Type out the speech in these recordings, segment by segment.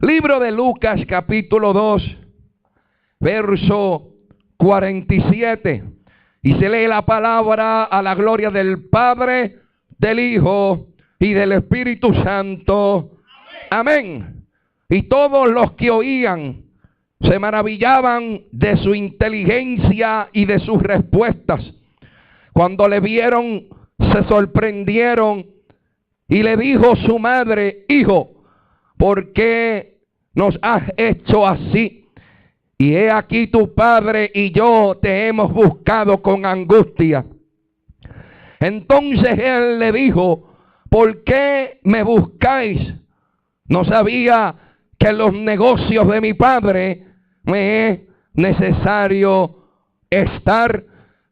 Libro de Lucas, capítulo 2, verso 47. Y se lee la palabra a la gloria del Padre, del Hijo y del Espíritu Santo. Amén. Y todos los que oían se maravillaban de su inteligencia y de sus respuestas. Cuando le vieron, se sorprendieron, y le dijo su madre: Hijo, ¿por qué nos has hecho así? Y he aquí tu padre y yo te hemos buscado con angustia. Entonces él le dijo: ¿por qué me buscáis? ¿No sabía que en los negocios de mi padre me es necesario estar?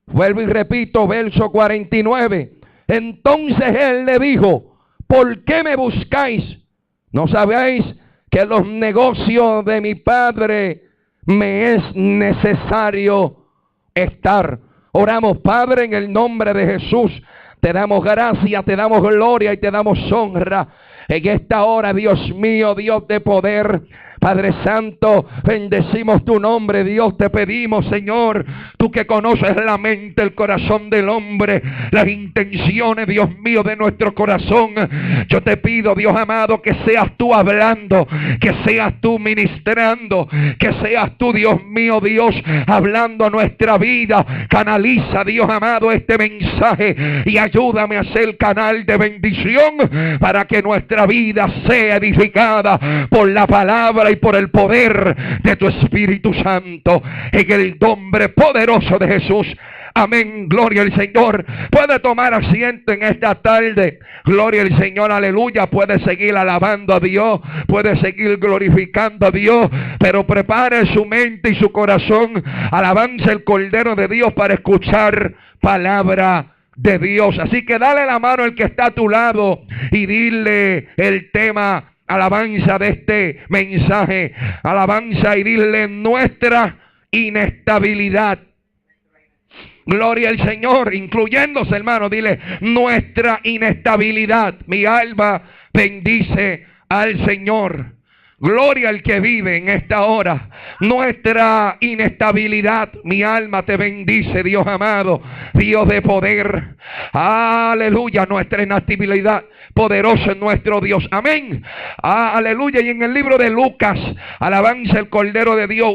Vuelvo y repito, verso 49. Entonces él le dijo: ¿por qué me buscáis? ¿No sabéis que en los negocios de mi padre me es necesario estar? Oramos. Padre, en el nombre de Jesús, te damos gracia, te damos gloria y te damos honra en esta hora, Dios mío, Dios de poder. Padre Santo, bendecimos tu nombre, Dios. Te pedimos, Señor, tú que conoces la mente, el corazón del hombre, las intenciones, Dios mío, de nuestro corazón. Yo te pido, Dios amado, que seas tú hablando, que seas tú ministrando, que seas tú, Dios mío, Dios, hablando a nuestra vida. Canaliza, Dios amado, este mensaje y ayúdame a ser canal de bendición para que nuestra vida sea edificada por la palabra y por el poder de tu Espíritu Santo, en el nombre poderoso de Jesús. Amén, gloria al Señor. Puede tomar asiento en esta tarde. Gloria al Señor, aleluya. Puede seguir alabando a Dios, puede seguir glorificando a Dios, pero prepare su mente y su corazón. Alabanza el Cordero de Dios para escuchar palabra de Dios. Así que dale la mano al que está a tu lado y dile el tema, alabanza de este mensaje. Alabanza, y dile: nuestra inestabilidad. Gloria al Señor, incluyéndose, hermano. Dile: nuestra inestabilidad. Mi alma bendice al Señor. Gloria al que vive en esta hora. Nuestra inestabilidad, mi alma te bendice, Dios amado, Dios de poder. Aleluya, nuestra inestabilidad. Poderoso es nuestro Dios. Amén. Aleluya. Y en el libro de Lucas, alabanza el Cordero de Dios,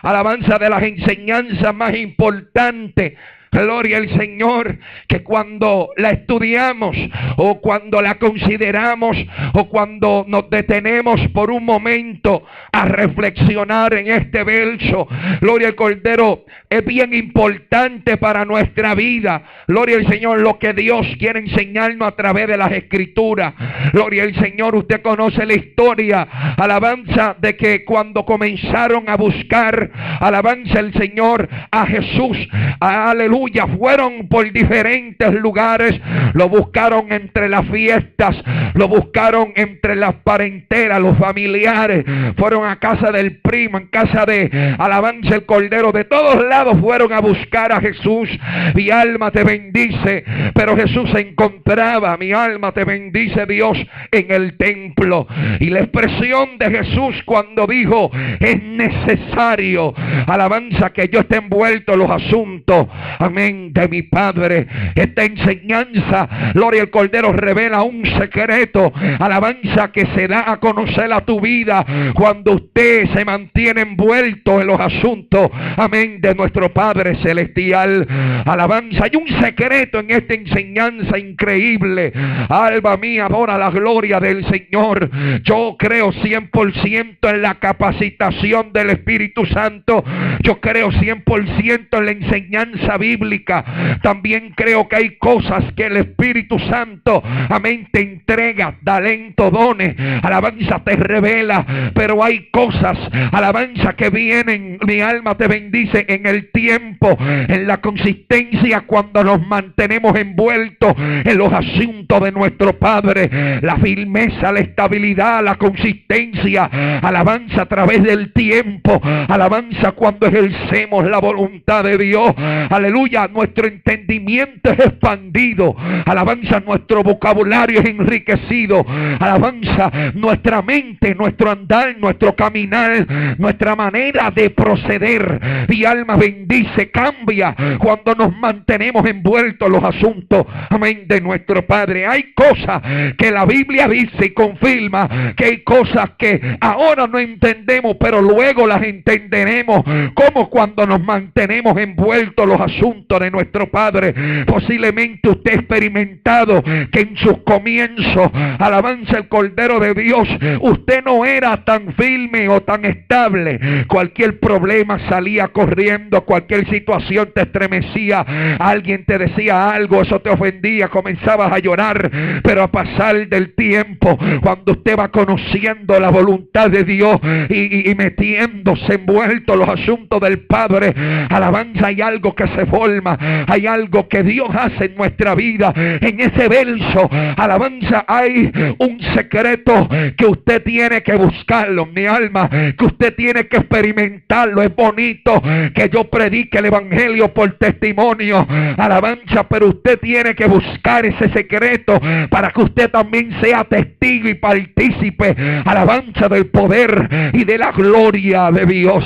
alabanza de las enseñanzas más importantes. Gloria al Señor, que cuando la estudiamos o cuando la consideramos o cuando nos detenemos por un momento a reflexionar en este verso, gloria al Cordero, es bien importante para nuestra vida. Gloria al Señor, lo que Dios quiere enseñarnos a través de las Escrituras. Gloria al Señor. Usted conoce la historia, alabanza, de que cuando comenzaron a buscar, alabanza el Señor, a Jesús, aleluya, fueron por diferentes lugares. Lo buscaron entre las fiestas, lo buscaron entre las parenteras, los familiares, fueron a casa del primo, en casa de, alabanza el Cordero, de todos lados fueron a buscar a Jesús. Mi alma te bendice, pero Jesús se encontraba, mi alma te bendice, Dios, en el templo. Y la expresión de Jesús cuando dijo: es necesario, alabanza, que yo esté envuelto en los asuntos, amén, de mi Padre. Esta enseñanza, gloria al Cordero, revela un secreto, alabanza, que se da a conocer a tu vida cuando usted se mantiene envuelto en los asuntos, amén, de nuestro Padre Celestial. Alabanza. Hay un secreto en esta enseñanza increíble. Alma mía, adora la gloria del Señor. Yo creo 100% en la capacitación del Espíritu Santo. Yo creo 100% en la enseñanza bíblica. También creo que hay cosas que el Espíritu Santo, amén, te entrega, talento, dones, alabanza, te revela. Pero hay cosas, alabanza, que vienen, mi alma te bendice, en el tiempo, en la consistencia, cuando nos mantenemos envueltos en los asuntos de nuestro Padre. La firmeza, la estabilidad, la consistencia, alabanza, a través del tiempo, alabanza, cuando ejercemos la voluntad de Dios, aleluya. aleluya, nuestro entendimiento es expandido. Alabanza, nuestro vocabulario es enriquecido. Alabanza, nuestra mente, nuestro andar, nuestro caminar, nuestra manera de proceder. Mi alma bendice, cambia cuando nos mantenemos envueltos en los asuntos, amén, de nuestro Padre. Hay cosas que la Biblia dice y confirma que hay cosas que ahora no entendemos, pero luego las entenderemos, como cuando nos mantenemos envueltos en los asuntos de nuestro Padre. Posiblemente usted ha experimentado que en sus comienzos, alabanza el Cordero de Dios, usted no era tan firme o tan estable. Cualquier problema salía corriendo, cualquier situación te estremecía, alguien te decía algo, eso te ofendía, comenzabas a llorar. Pero a pasar del tiempo, cuando usted va conociendo la voluntad de Dios y metiéndose envuelto en los asuntos del Padre, alabanza, hay algo que se forma, hay algo que Dios hace en nuestra vida. En ese verso, alabanza, hay un secreto que usted tiene que buscarlo, mi alma, que usted tiene que experimentarlo. Es bonito que yo predique el evangelio por testimonio, alabanza, pero usted tiene que buscar ese secreto para que usted también sea testigo y partícipe, alabanza, del poder y de la gloria de Dios.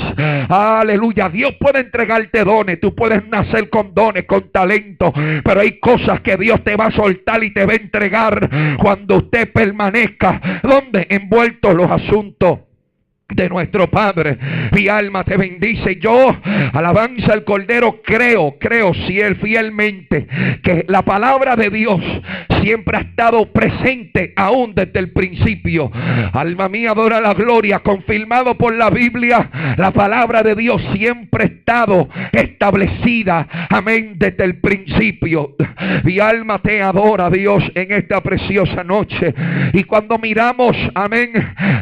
Aleluya. Dios puede entregarte dones, tú puedes nacer con dones, con talento, pero hay cosas que Dios te va a soltar y te va a entregar cuando usted permanezca, ¿dónde? Envuelto en los asuntos de nuestro Padre. Mi alma te bendice. Yo, alabanza al Cordero, creo fielmente que la palabra de Dios siempre ha estado presente aún desde el principio. Alma mía, adora la gloria. Confirmado por la Biblia, la palabra de Dios siempre ha estado establecida, amén, desde el principio. Mi alma te adora, Dios, en esta preciosa noche. Y cuando miramos, amén,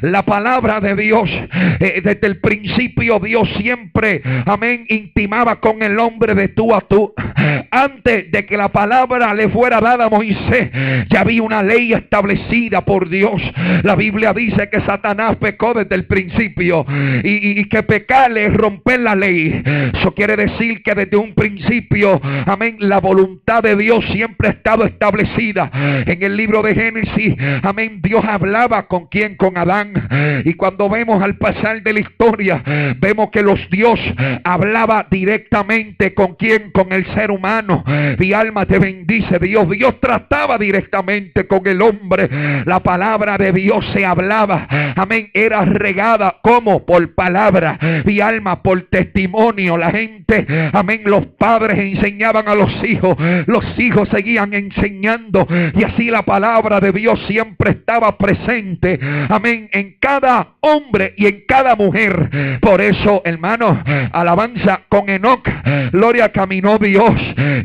la palabra de Dios, desde el principio Dios siempre, amén, intimaba con el hombre de tú a tú. Antes de que la palabra le fuera dada a Moisés, ya había una ley establecida por Dios. La Biblia dice que Satanás pecó desde el principio y que pecar es romper la ley. Eso quiere decir que desde un principio, amén, la voluntad de Dios siempre ha estado establecida. En el libro de Génesis, amén, Dios hablaba con quién, con Adán. Y cuando vemos al pasar de la historia, vemos que Dios hablaba directamente con quién, con el ser humano. Mi alma te bendice, Dios trataba directamente con el hombre. La palabra de Dios se hablaba, amén, era regada como por palabra, mi alma, por testimonio. La gente, amén, los padres enseñaban a los hijos seguían enseñando, y así la palabra de Dios siempre estaba presente, amén, en cada hombre y en cada mujer. Por eso, hermano, alabanza, con Enoc, gloria, caminó Dios,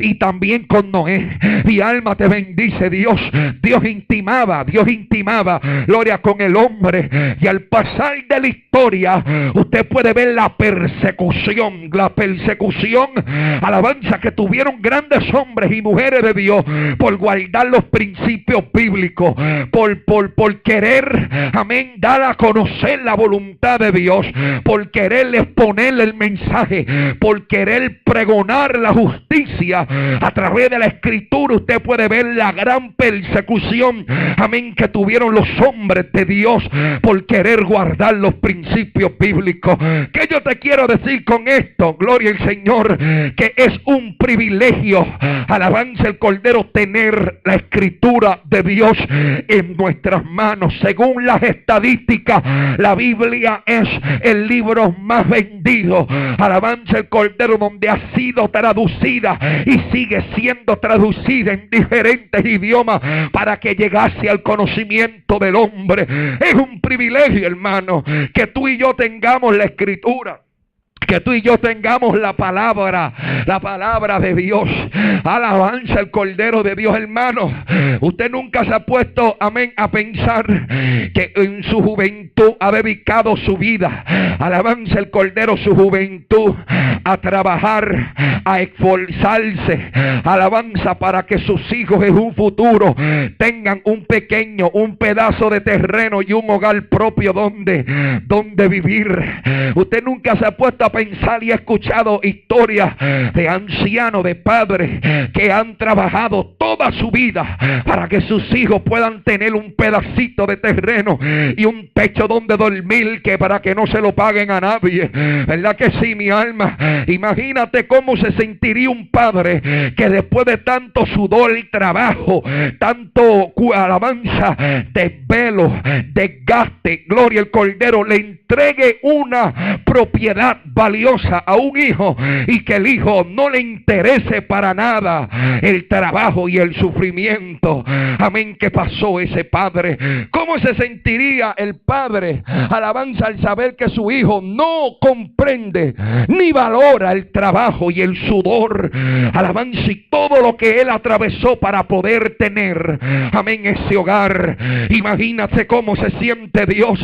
y también con Noé. Mi alma te bendice, Dios intimaba, gloria, con el hombre. Y al pasar de la historia, usted puede ver la persecución, alabanza, que tuvieron grandes hombres y mujeres de Dios por guardar los principios bíblicos, por querer, amén, dar a conocer la voluntad de Dios, por querer exponerle el mensaje, por querer pregonar la justicia a través de la escritura. Usted puede ver la gran persecución, amén, que tuvieron los hombres de Dios por querer guardar los principios bíblicos. ¿Qué yo te quiero decir con esto? Gloria al Señor, que es un privilegio, alabanza el Cordero, tener la escritura de Dios en nuestras manos. Según las estadísticas, la Biblia es el libro más vendido, alabanza el Cordero, donde ha sido traducida y sigue siendo traducida en diferentes idiomas para que llegase al conocimiento del hombre. Es un privilegio, hermano, que tú y yo tengamos la escritura, que tú y yo tengamos la palabra de Dios. Alabanza el Cordero de Dios, hermano. Usted nunca se ha puesto, amén, a pensar que en su juventud ha dedicado su vida, alabanza el Cordero, su juventud, a trabajar, a esforzarse, alabanza, para que sus hijos en un futuro tengan un pedazo de terreno y un hogar propio donde vivir. Usted nunca se ha puesto a pensar pensar y he escuchado historias de ancianos, de padres que han trabajado toda su vida para que sus hijos puedan tener un pedacito de terreno y un techo donde dormir, que para que no se lo paguen a nadie. ¿Verdad que sí, mi alma? Imagínate cómo se sentiría un padre que después de tanto sudor y trabajo, tanto alabanza, desvelo, desgaste, gloria al Cordero, le entregue una propiedad valiosa a un hijo y que el hijo no le interese para nada el trabajo y el sufrimiento. Amén. ¿Qué pasó ese padre? ¿Cómo se sentiría el padre, alabanza, al saber que su hijo no comprende ni valora el trabajo y el sudor, alabanza, y todo lo que él atravesó para poder tener, amén, ese hogar? Imagínate cómo se siente Dios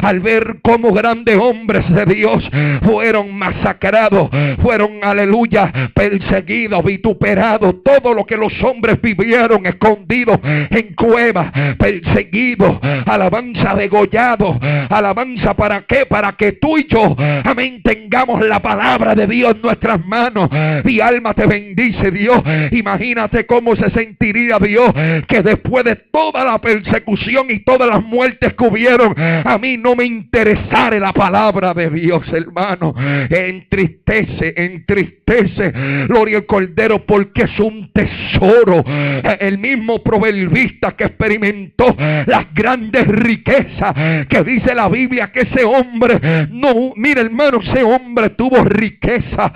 al ver cómo grandes hombres de Dios fueron masacrados, fueron, aleluya, perseguidos, vituperados, todo lo que los hombres vivieron, escondidos en cuevas, perseguidos, alabanza, degollados, alabanza. ¿Para qué? Para que tú y yo, amén, tengamos la palabra de Dios en nuestras manos. Mi alma te bendice, Dios. Imagínate cómo se sentiría Dios que después de toda la persecución y todas las muertes que hubieron, a mí no me interesara la palabra de Dios, hermano. Entristece, gloria al Cordero, porque es un tesoro. El mismo proverbista que experimentó las grandes riquezas, que dice la Biblia que ese hombre, no, mira hermano, ese hombre tuvo riqueza,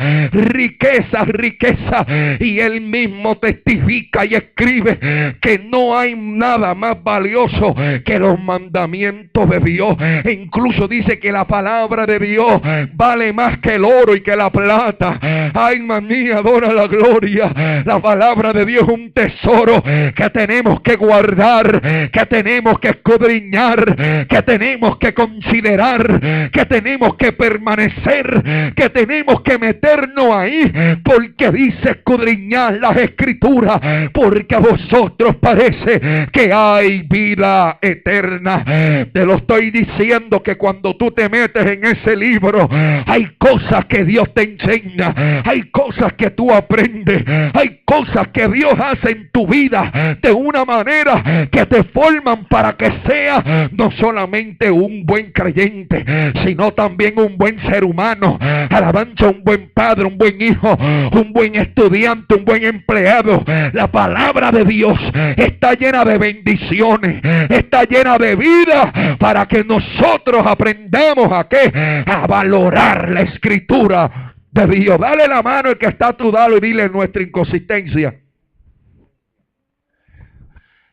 y él mismo testifica y escribe que no hay nada más valioso que los mandamientos de Dios. E incluso dice que la palabra de Dios vale más que el oro y que la plata. Ay, manía, adora la gloria. La palabra de Dios es un tesoro que tenemos que guardar, que tenemos que escudriñar, que tenemos que considerar, que tenemos que permanecer, que tenemos que meternos ahí, porque dice escudriñar las escrituras, porque a vosotros parece que hay vida eterna. Te lo estoy diciendo, que cuando tú te metes en ese libro, hay cosas que Dios te enseña, hay cosas que tú aprendes, hay cosas que Dios hace en tu vida de una manera que te forman para que seas no solamente un buen creyente, sino también un buen ser humano. Alabanza, un buen padre, un buen hijo, un buen estudiante, un buen empleado. La palabra de Dios está llena de bendiciones, está llena de vida, para que nosotros aprendamos a ¿qué? A valorar la escritura de Dios. Dale la mano al que está a tu lado y dile nuestra inconsistencia.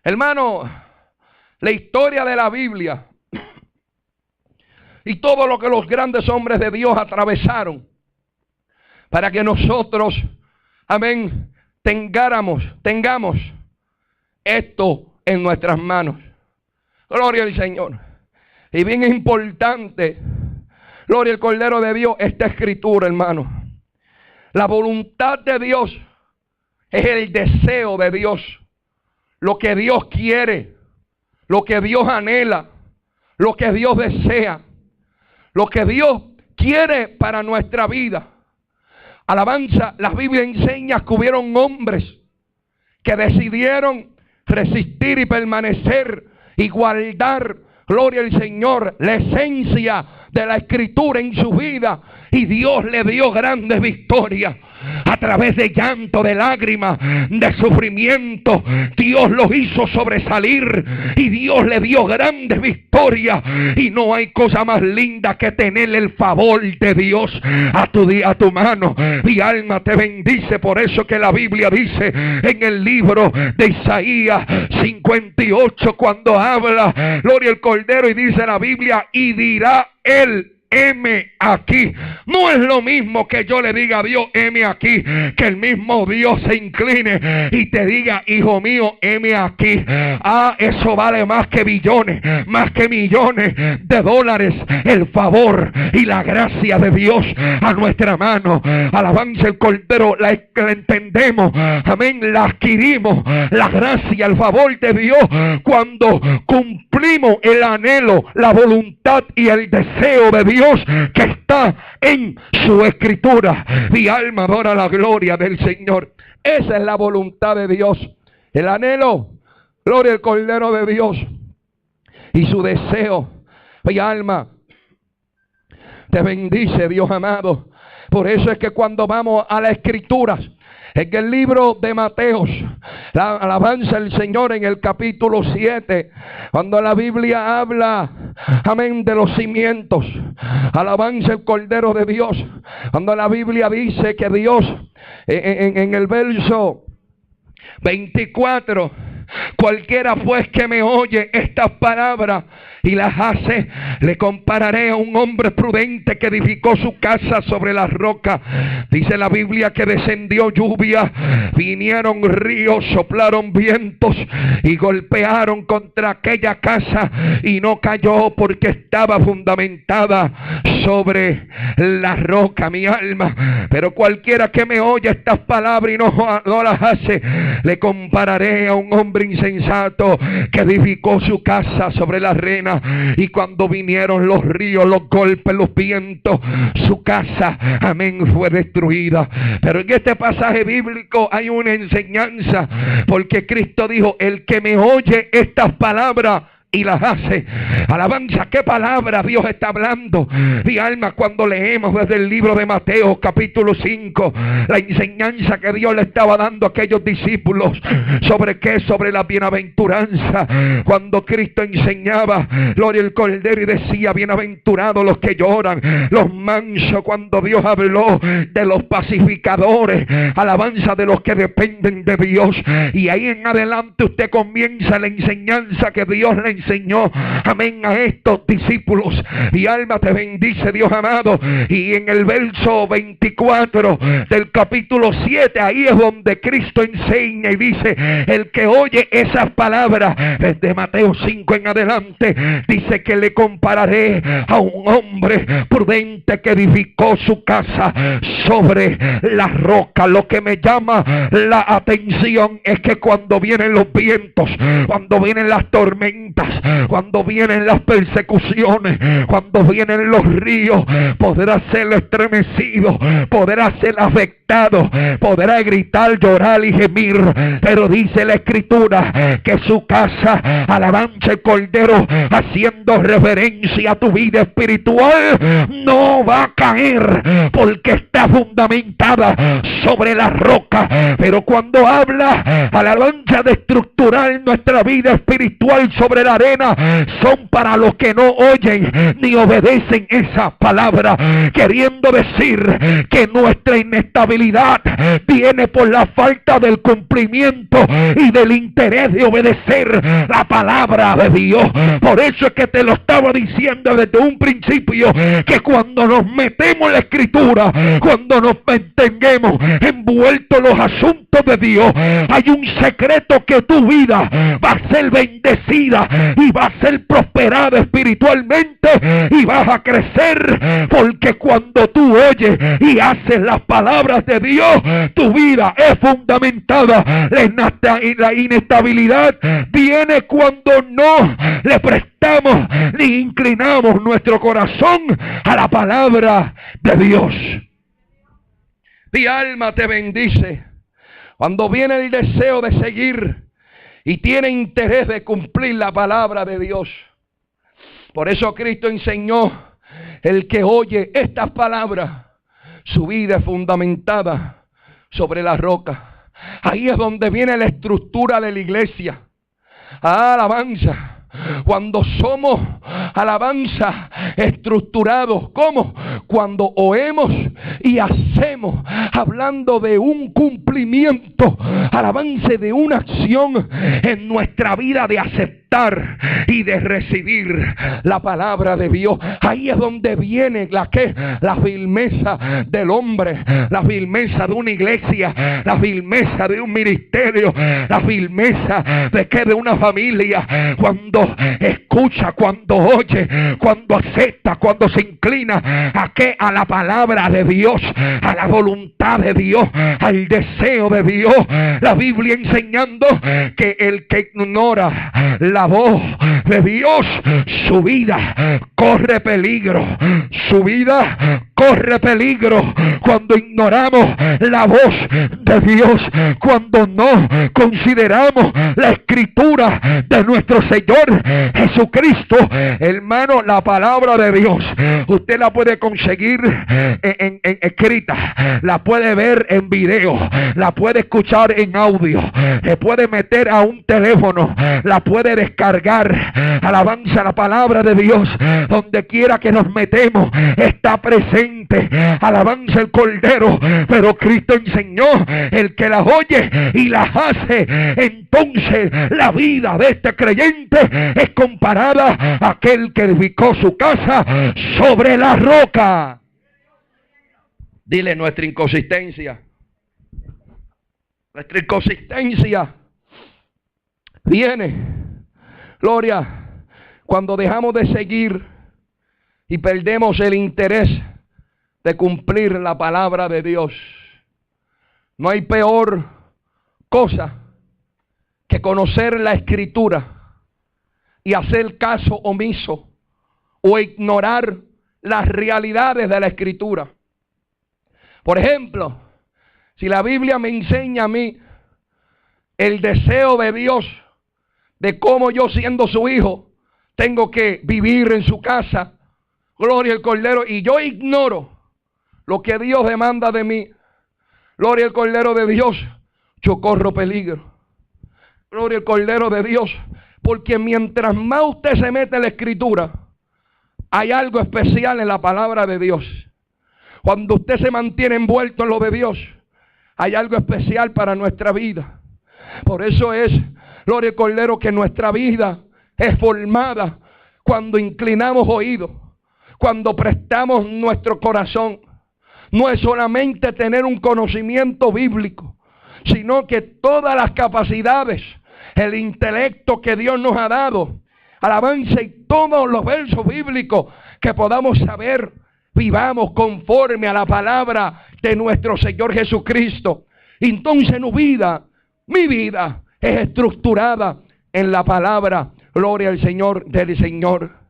Hermano, la historia de la Biblia y todo lo que los grandes hombres de Dios atravesaron para que nosotros, amén, tengamos esto en nuestras manos. Gloria al Señor. Y bien importante, gloria al Cordero de Dios, esta escritura, hermano. La voluntad de Dios es el deseo de Dios. Lo que Dios quiere, lo que Dios anhela, lo que Dios desea, lo que Dios quiere para nuestra vida. Alabanza, la Biblia enseña que hubieron hombres que decidieron resistir y permanecer y guardar, gloria al Señor, la esencia de la escritura en su vida, y Dios le dio grandes victorias. A través de llanto, de lágrimas, de sufrimiento, Dios los hizo sobresalir y Dios le dio grandes victorias. Y no hay cosa más linda que tener el favor de Dios a tu mano. Mi alma te bendice. Por eso que la Biblia dice en el libro de Isaías 58, cuando habla, gloria al Cordero, y dice la Biblia, y dirá él: heme aquí. No es lo mismo que yo le diga a Dios: heme aquí, que el mismo Dios se incline y te diga: hijo mío, heme aquí. Eso vale más que billones, más que millones de dólares. El favor y la gracia de Dios a nuestra mano. Alabanza el Cordero, la entendemos, amén, la adquirimos, la gracia, el favor de Dios, cuando cumplimos el anhelo, la voluntad y el deseo de Dios Dios que está en su escritura. Mi alma adora la gloria del Señor. Esa es la voluntad de Dios. El anhelo, gloria al Cordero de Dios. Y su deseo, mi alma, te bendice, Dios amado. Por eso es que cuando vamos a las escrituras, en el libro de Mateos, la alabanza del Señor en el capítulo 7, cuando la Biblia habla, amén, de los cimientos, alabanza el Cordero de Dios. Cuando la Biblia dice que Dios, en el verso 24, cualquiera pues que me oye estas palabras y las hace, le compararé a un hombre prudente que edificó su casa sobre la roca. Dice la Biblia que descendió lluvia, vinieron ríos, soplaron vientos y golpearon contra aquella casa y no cayó porque estaba fundamentada sobre la roca. Mi alma, pero cualquiera que me oye estas palabras y no las hace, le compararé a un hombre insensato que edificó su casa sobre la arena, y cuando vinieron los ríos, los golpes, los vientos, su casa, amén, fue destruida. Pero en este pasaje bíblico hay una enseñanza, porque Cristo dijo: el que me oye estas palabras y las hace. Alabanza, qué palabra Dios está hablando. Mi alma, cuando leemos desde el libro de Mateo capítulo 5, la enseñanza que Dios le estaba dando a aquellos discípulos, ¿sobre qué? Sobre la bienaventuranza. Cuando Cristo enseñaba, gloria al Cordero, y decía: bienaventurados los que lloran, los mansos. Cuando Dios habló de los pacificadores, alabanza, de los que dependen de Dios. Y ahí en adelante usted comienza la enseñanza que Dios le enseñó, amén, a estos discípulos. Mi alma, te bendice, Dios amado. Y en el verso 24 del capítulo 7, ahí es donde Cristo enseña y dice: el que oye esas palabras, desde Mateo 5 en adelante, dice que le compararé a un hombre prudente que edificó su casa sobre la roca. Lo que me llama la atención es que cuando vienen los vientos, cuando vienen las tormentas, cuando vienen las persecuciones, cuando vienen los ríos, podrá ser estremecido, podrá ser afectado, podrá gritar, llorar y gemir, pero dice la Escritura que su casa, alabanza el Cordero, haciendo referencia a tu vida espiritual, no va a caer porque está fundamentada sobre la roca. Pero cuando habla, alabanza, de estructurar nuestra vida espiritual sobre la arena, son para los que no oyen ni obedecen esa palabra, queriendo decir que nuestra inestabilidad viene por la falta del cumplimiento y del interés de obedecer la palabra de Dios. Por eso es que te lo estaba diciendo desde un principio, que cuando nos metemos en la Escritura, cuando nos mantenemos envueltos en los asuntos de Dios, hay un secreto: que tu vida va a ser bendecida y va a ser prosperada espiritualmente y vas a crecer, porque cuando tú oyes y haces las palabras de Dios, tu vida es fundamentada. La inestabilidad viene cuando no le prestamos ni inclinamos nuestro corazón a la palabra de Dios. Mi alma te bendice. Cuando viene el deseo de seguir y tiene interés de cumplir la palabra de Dios. Por eso Cristo enseñó: el que oye estas palabras, su vida es fundamentada sobre la roca. Ahí es donde viene la estructura de la iglesia. Alabanza. Cuando somos, alabanza, estructurados. ¿Cómo? Cuando oemos y hacemos, hablando de un cumplimiento, alabanza, de una acción en nuestra vida de aceptar y de recibir la palabra de Dios. Ahí es donde viene la firmeza del hombre, la firmeza de una iglesia, la firmeza de un ministerio, la firmeza de una familia. Cuando escucha, cuando oye, cuando acepta, cuando se inclina a qué? A la palabra de Dios, a la voluntad de Dios, al deseo de Dios. La Biblia enseñando que el que ignora la voz de Dios, su vida corre peligro. Su vida corre peligro cuando ignoramos la voz de Dios, cuando no consideramos la escritura de nuestro Señor Jesucristo. Hermano, la palabra de Dios usted la puede conseguir en escrita, la puede ver en video, la puede escuchar en audio, se puede meter a un teléfono, la puede descargar. Alabanza, la palabra de Dios donde quiera que nos metemos está presente. Alabanza el Cordero. Pero Cristo enseñó: el que las oye y las hace, entonces la vida de este creyente es comparada a aquel que edificó su casa sobre la roca. Dile: nuestra inconsistencia viene, gloria, cuando dejamos de seguir y perdemos el interés de cumplir la palabra de Dios. No hay peor cosa que conocer la escritura y hacer caso omiso o ignorar las realidades de la escritura. Por ejemplo, si la Biblia me enseña a mí el deseo de Dios de cómo yo, siendo su hijo, tengo que vivir en su casa, gloria al Cordero, y yo ignoro lo que Dios demanda de mí, gloria al Cordero de Dios, yo corro peligro. Gloria al Cordero de Dios, porque mientras más usted se mete en la escritura, hay algo especial en la palabra de Dios. Cuando usted se mantiene envuelto en lo de Dios, hay algo especial para nuestra vida. Por eso es, gloria al Cordero, que nuestra vida es formada cuando inclinamos oídos, cuando prestamos nuestro corazón. No es solamente tener un conocimiento bíblico, sino que todas las capacidades, el intelecto que Dios nos ha dado, alabanza, y todos los versos bíblicos que podamos saber, vivamos conforme a la palabra de nuestro Señor Jesucristo. Entonces mi vida es estructurada en la palabra, gloria al Señor del Señor.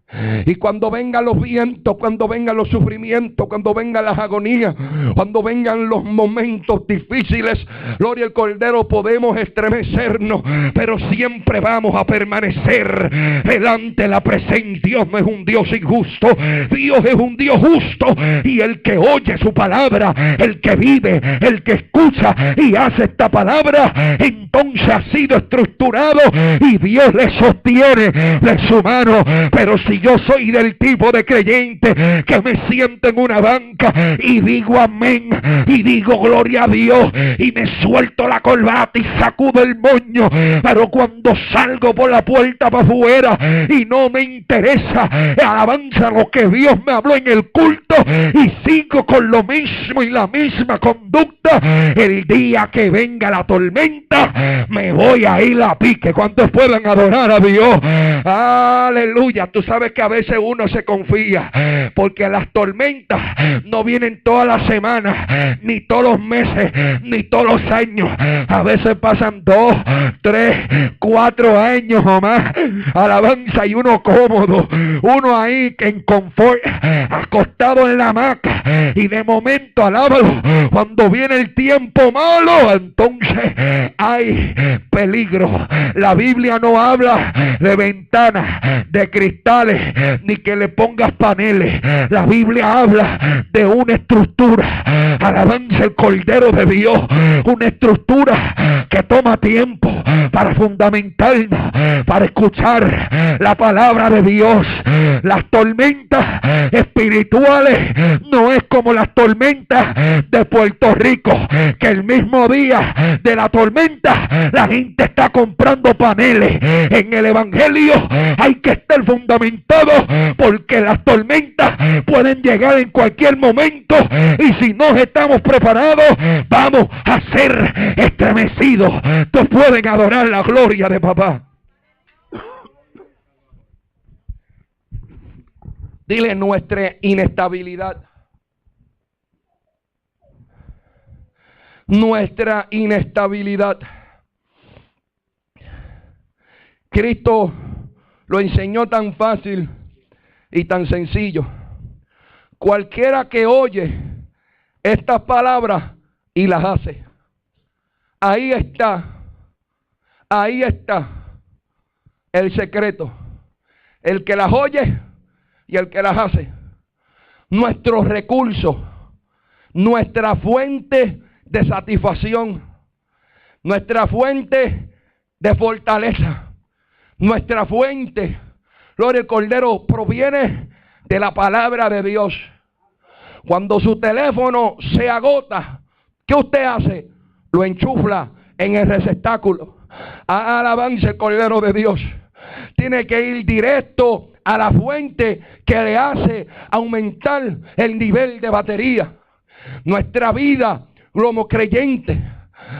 Y cuando vengan los vientos, cuando vengan los sufrimientos, cuando vengan las agonías, cuando vengan los momentos difíciles, gloria al Cordero, podemos estremecernos, pero siempre vamos a permanecer delante de la presencia. Dios no es un Dios injusto, Dios es un Dios justo, y el que oye su palabra, el que vive, el que escucha y hace esta palabra, entonces ha sido estructurado y Dios le sostiene de su mano. Pero si yo soy del tipo de creyente que me siento en una banca y digo amén y digo gloria a Dios y me suelto la corbata y sacudo el moño, pero cuando salgo por la puerta para afuera y no me interesa, alabanza, lo que Dios me habló en el culto, y sigo con lo mismo y la misma conducta, el día que venga la tormenta me voy a ir a pique. ¿Cuántos pueden adorar a Dios? Aleluya. Tú sabes que a veces uno se confía, porque las tormentas no vienen todas las semanas, ni todos los meses, ni todos los años. A veces pasan 2, 3, 4 años o más. Alabanza, y uno cómodo, uno ahí en confort, acostado en la hamaca, y de momento, alábalo, cuando viene el tiempo malo, entonces hay peligro. La Biblia no habla de ventanas, de cristales, ni que le pongas paneles. La Biblia habla de una estructura, alabanza el Cordero de Dios, una estructura que toma tiempo para fundamentarnos, para escuchar la palabra de Dios. Las tormentas espirituales no es como las tormentas de Puerto Rico, que el mismo día de la tormenta la gente está comprando paneles. En el Evangelio hay que estar fundamentado, porque las tormentas pueden llegar en cualquier momento, y si no estamos preparados vamos a ser estremecidos. Todos pueden adorar la gloria de papá. Dile: nuestra inestabilidad nuestra inestabilidad. Cristo lo enseñó tan fácil y tan sencillo. Cualquiera que oye estas palabras y las hace, ahí está el secreto. El que las oye y el que las hace. Nuestros recursos, nuestra fuente de satisfacción, nuestra fuente de fortaleza, nuestra fuente, gloria al Cordero, proviene de la palabra de Dios. Cuando su teléfono se agota, ¿qué usted hace? Lo enchufla en el receptáculo. Alabanza el Cordero de Dios. Tiene que ir directo a la fuente que le hace aumentar el nivel de batería. Nuestra vida como creyente,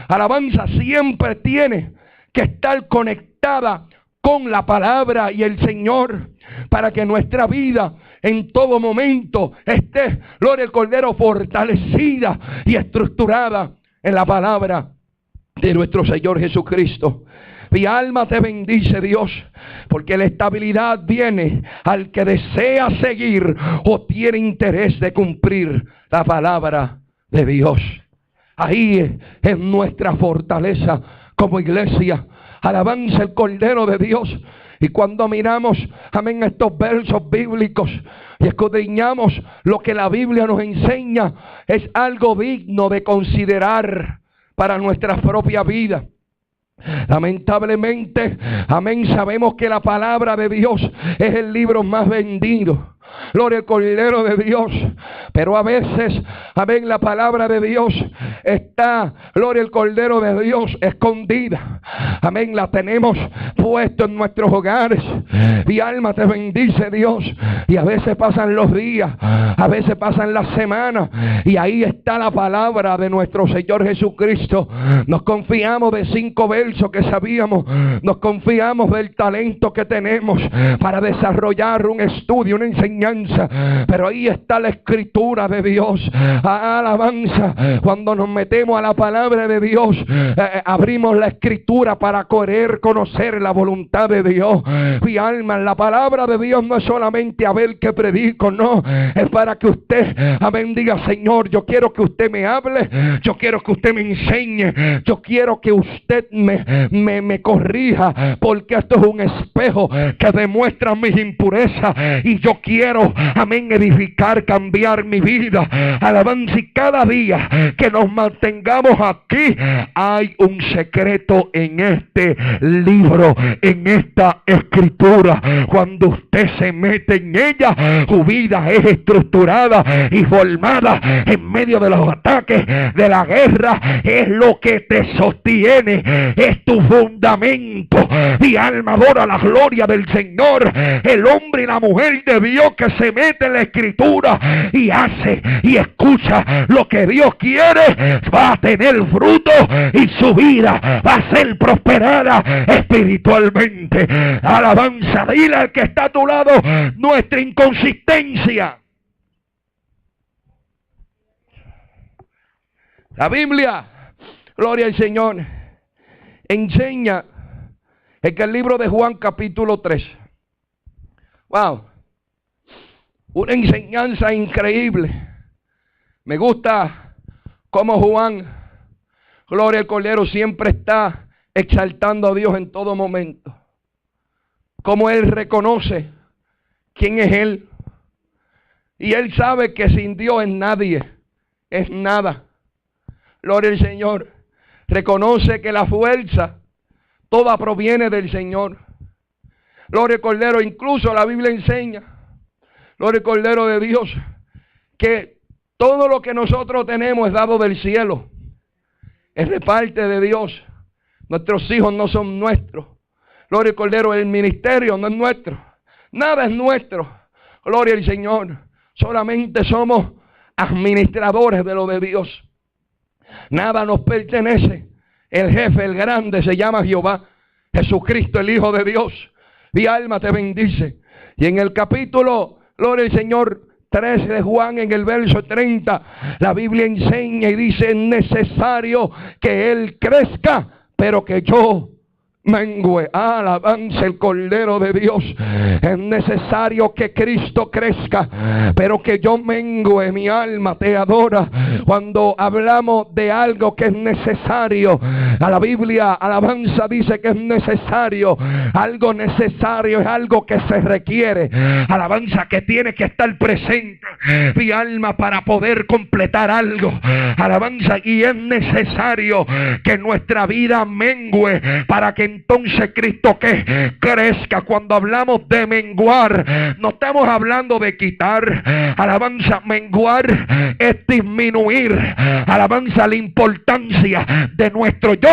alabanza, siempre tiene que estar conectada con la palabra y el Señor, para que nuestra vida en todo momento esté, gloria al Cordero, fortalecida y estructurada en la palabra de nuestro Señor Jesucristo. Mi alma te bendice, Dios, porque la estabilidad viene al que desea seguir o tiene interés de cumplir la palabra de Dios. Ahí es nuestra fortaleza como iglesia. Alabanza el Cordero de Dios. Y cuando miramos, amén, estos versos bíblicos y escudriñamos lo que la Biblia nos enseña, es algo digno de considerar para nuestra propia vida. Lamentablemente, amén, sabemos que la palabra de Dios es el libro más vendido. Gloria al Cordero de Dios. Pero a veces, amén, la palabra de Dios está, gloria al Cordero de Dios, escondida. Amén, la tenemos puesto en nuestros hogares. Mi alma te bendice, Dios. Y a veces pasan los días, a veces pasan las semanas, y ahí está la palabra de nuestro Señor Jesucristo. Nos confiamos de 5 versos que sabíamos, nos confiamos del talento que tenemos para desarrollar un estudio, una enseñanza. Pero ahí está la escritura de Dios. Alabanza. Cuando nos metemos a la palabra de Dios, abrimos la escritura para querer conocer la voluntad de Dios. Mi alma, la palabra de Dios no es solamente a ver qué predico, no, es para que usted, amén, diga: Señor, yo quiero que usted me hable, yo quiero que usted me enseñe, yo quiero que usted me corrija, porque esto es un espejo que demuestra mis impurezas, y yo quiero, amén, edificar, cambiar mi vida. Alabanza. Y cada día que nos mantengamos aquí, hay un secreto en este libro, en esta escritura. Cuando usted se mete en ella, su vida es estructurada y formada en medio de los ataques de la guerra. Es lo que te sostiene, es tu fundamento. Mi alma adora la gloria del Señor. El hombre y la mujer de Dios que se mete en la escritura y hace y escucha lo que Dios quiere, va a tener fruto y su vida va a ser prosperada espiritualmente. Alabanza. Dile al que está a tu lado: nuestra inconsistencia. La Biblia, gloria al Señor, enseña en el libro de Juan capítulo 3. Wow. Una enseñanza increíble. Me gusta cómo Juan, gloria al Cordero, siempre está exaltando a Dios en todo momento. Cómo él reconoce quién es él. Y él sabe que sin Dios es nadie, es nada. Gloria al Señor. Reconoce que la fuerza toda proviene del Señor. Gloria al Cordero. Incluso la Biblia enseña, gloria al Cordero de Dios, que todo lo que nosotros tenemos es dado del cielo. Es de parte de Dios. Nuestros hijos no son nuestros. Gloria al Cordero. El ministerio no es nuestro. Nada es nuestro. Gloria al Señor. Solamente somos administradores de lo de Dios. Nada nos pertenece. El jefe, el grande, se llama Jehová. Jesucristo, el Hijo de Dios. Mi alma te bendice. Y en el capítulo, gloria al Señor, 3 de Juan en el verso 30, la Biblia enseña y dice: es necesario que Él crezca, pero que yo mengue. Alabanza el Cordero de Dios. Es necesario que Cristo crezca, pero que yo mengue. Mi alma te adora. Cuando hablamos de algo que es necesario, a la Biblia, alabanza, dice que es necesario. Algo necesario es algo que se requiere. Alabanza, que tiene que estar presente mi alma para poder completar algo. Alabanza, y es necesario que nuestra vida mengue para que entonces Cristo que crezca. Cuando hablamos de menguar, no estamos hablando de quitar. Alabanza, menguar es disminuir. Alabanza, la importancia de nuestro yo,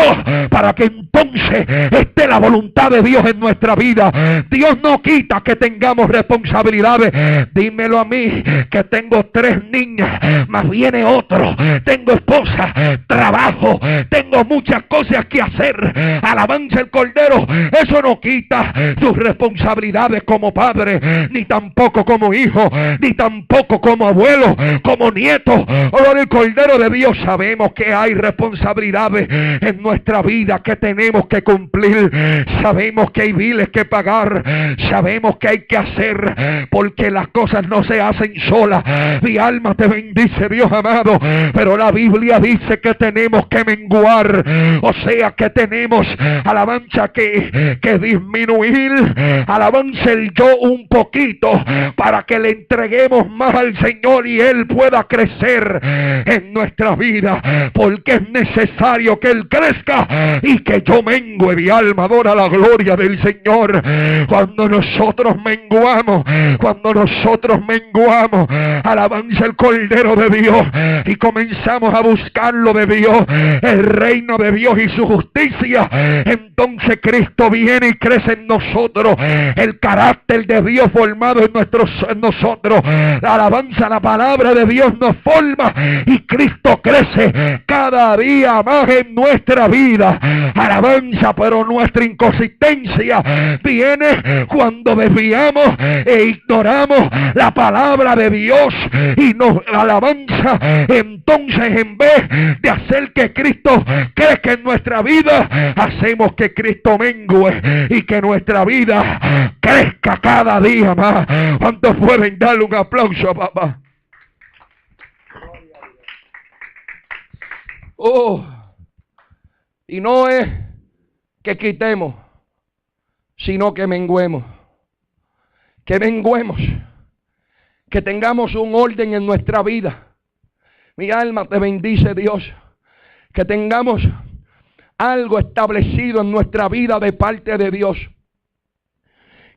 para que entonces esté la voluntad de Dios en nuestra vida. Dios no quita que tengamos responsabilidades. Dímelo a mí, que tengo 3 niñas, más viene otro, tengo esposa, trabajo, tengo muchas cosas que hacer. Alabanza el Cordero. Eso no quita tus responsabilidades como padre, ni tampoco como hijo, ni tampoco como abuelo, como nieto. Oh, el Cordero de Dios. Sabemos que hay responsabilidades en nuestra vida que tenemos que cumplir. Sabemos que hay biles que pagar. Sabemos que hay que hacer, porque las cosas no se hacen solas. Mi alma te bendice, Dios amado. Pero la Biblia dice que tenemos que menguar. O sea que tenemos, alabanza, que disminuir, alabanza, el yo un poquito, para que le entreguemos más al Señor y Él pueda crecer en nuestra vida, porque es necesario que Él crezca y que yo mengue. Mi alma adora la gloria del Señor. Cuando nosotros menguamos, alabanza el Cordero de Dios, y comenzamos a buscar lo de Dios, el reino de Dios y su justicia, entonces Cristo viene y crece en nosotros. El carácter de Dios formado en nosotros. La alabanza, la palabra de Dios nos forma y Cristo crece cada día más en nuestra vida. Alabanza, pero nuestra inconsistencia viene cuando desviamos e ignoramos la palabra de Dios y nos alabanza. Entonces, en vez de hacer que Cristo crezca en nuestra vida, hacemos que Cristo mengue y que nuestra vida crezca cada día más. ¿Cuántos pueden darle un aplauso a papá? Oh, y no es que quitemos, sino que menguemos. Que menguemos, que tengamos un orden en nuestra vida. Mi alma te bendice, Dios. Que tengamos algo establecido en nuestra vida de parte de Dios.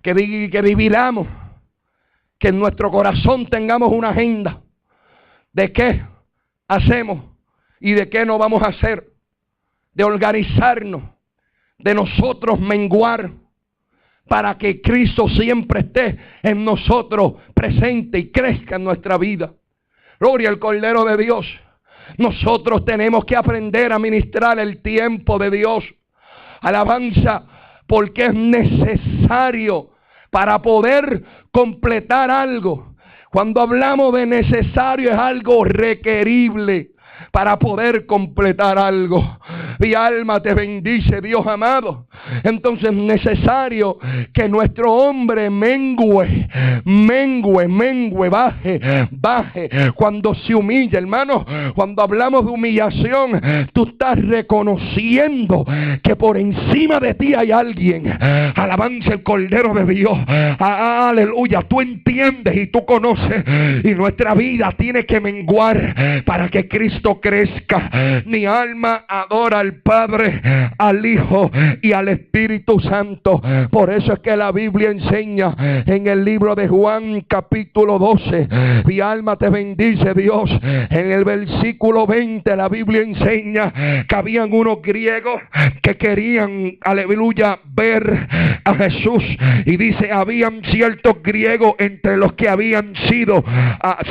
Que dividamos, que en nuestro corazón tengamos una agenda de qué hacemos y de qué no vamos a hacer. De organizarnos, de nosotros menguar, para que Cristo siempre esté en nosotros presente y crezca en nuestra vida. Gloria al Cordero de Dios. Nosotros tenemos que aprender a ministrar el tiempo de Dios. Alabanza, porque es necesario para poder completar algo. Cuando hablamos de necesario, es algo requerible para poder completar algo. Mi alma te bendice, Dios amado. Entonces es necesario que nuestro hombre mengue, baje. Cuando se humilla, hermano, cuando hablamos de humillación, tú estás reconociendo que por encima de ti hay alguien. Alabanza el Cordero de Dios. Aleluya, tú entiendes y tú conoces, y nuestra vida tiene que menguar para que Cristo crezca. Mi alma adora al Padre, al Hijo y al Espíritu Santo. Por eso es que la Biblia enseña en el libro de Juan capítulo 12. Mi alma te bendice, Dios. En el versículo 20 la Biblia enseña que habían unos griegos que querían, aleluya, ver a Jesús. Y dice, habían ciertos griegos entre los que habían sido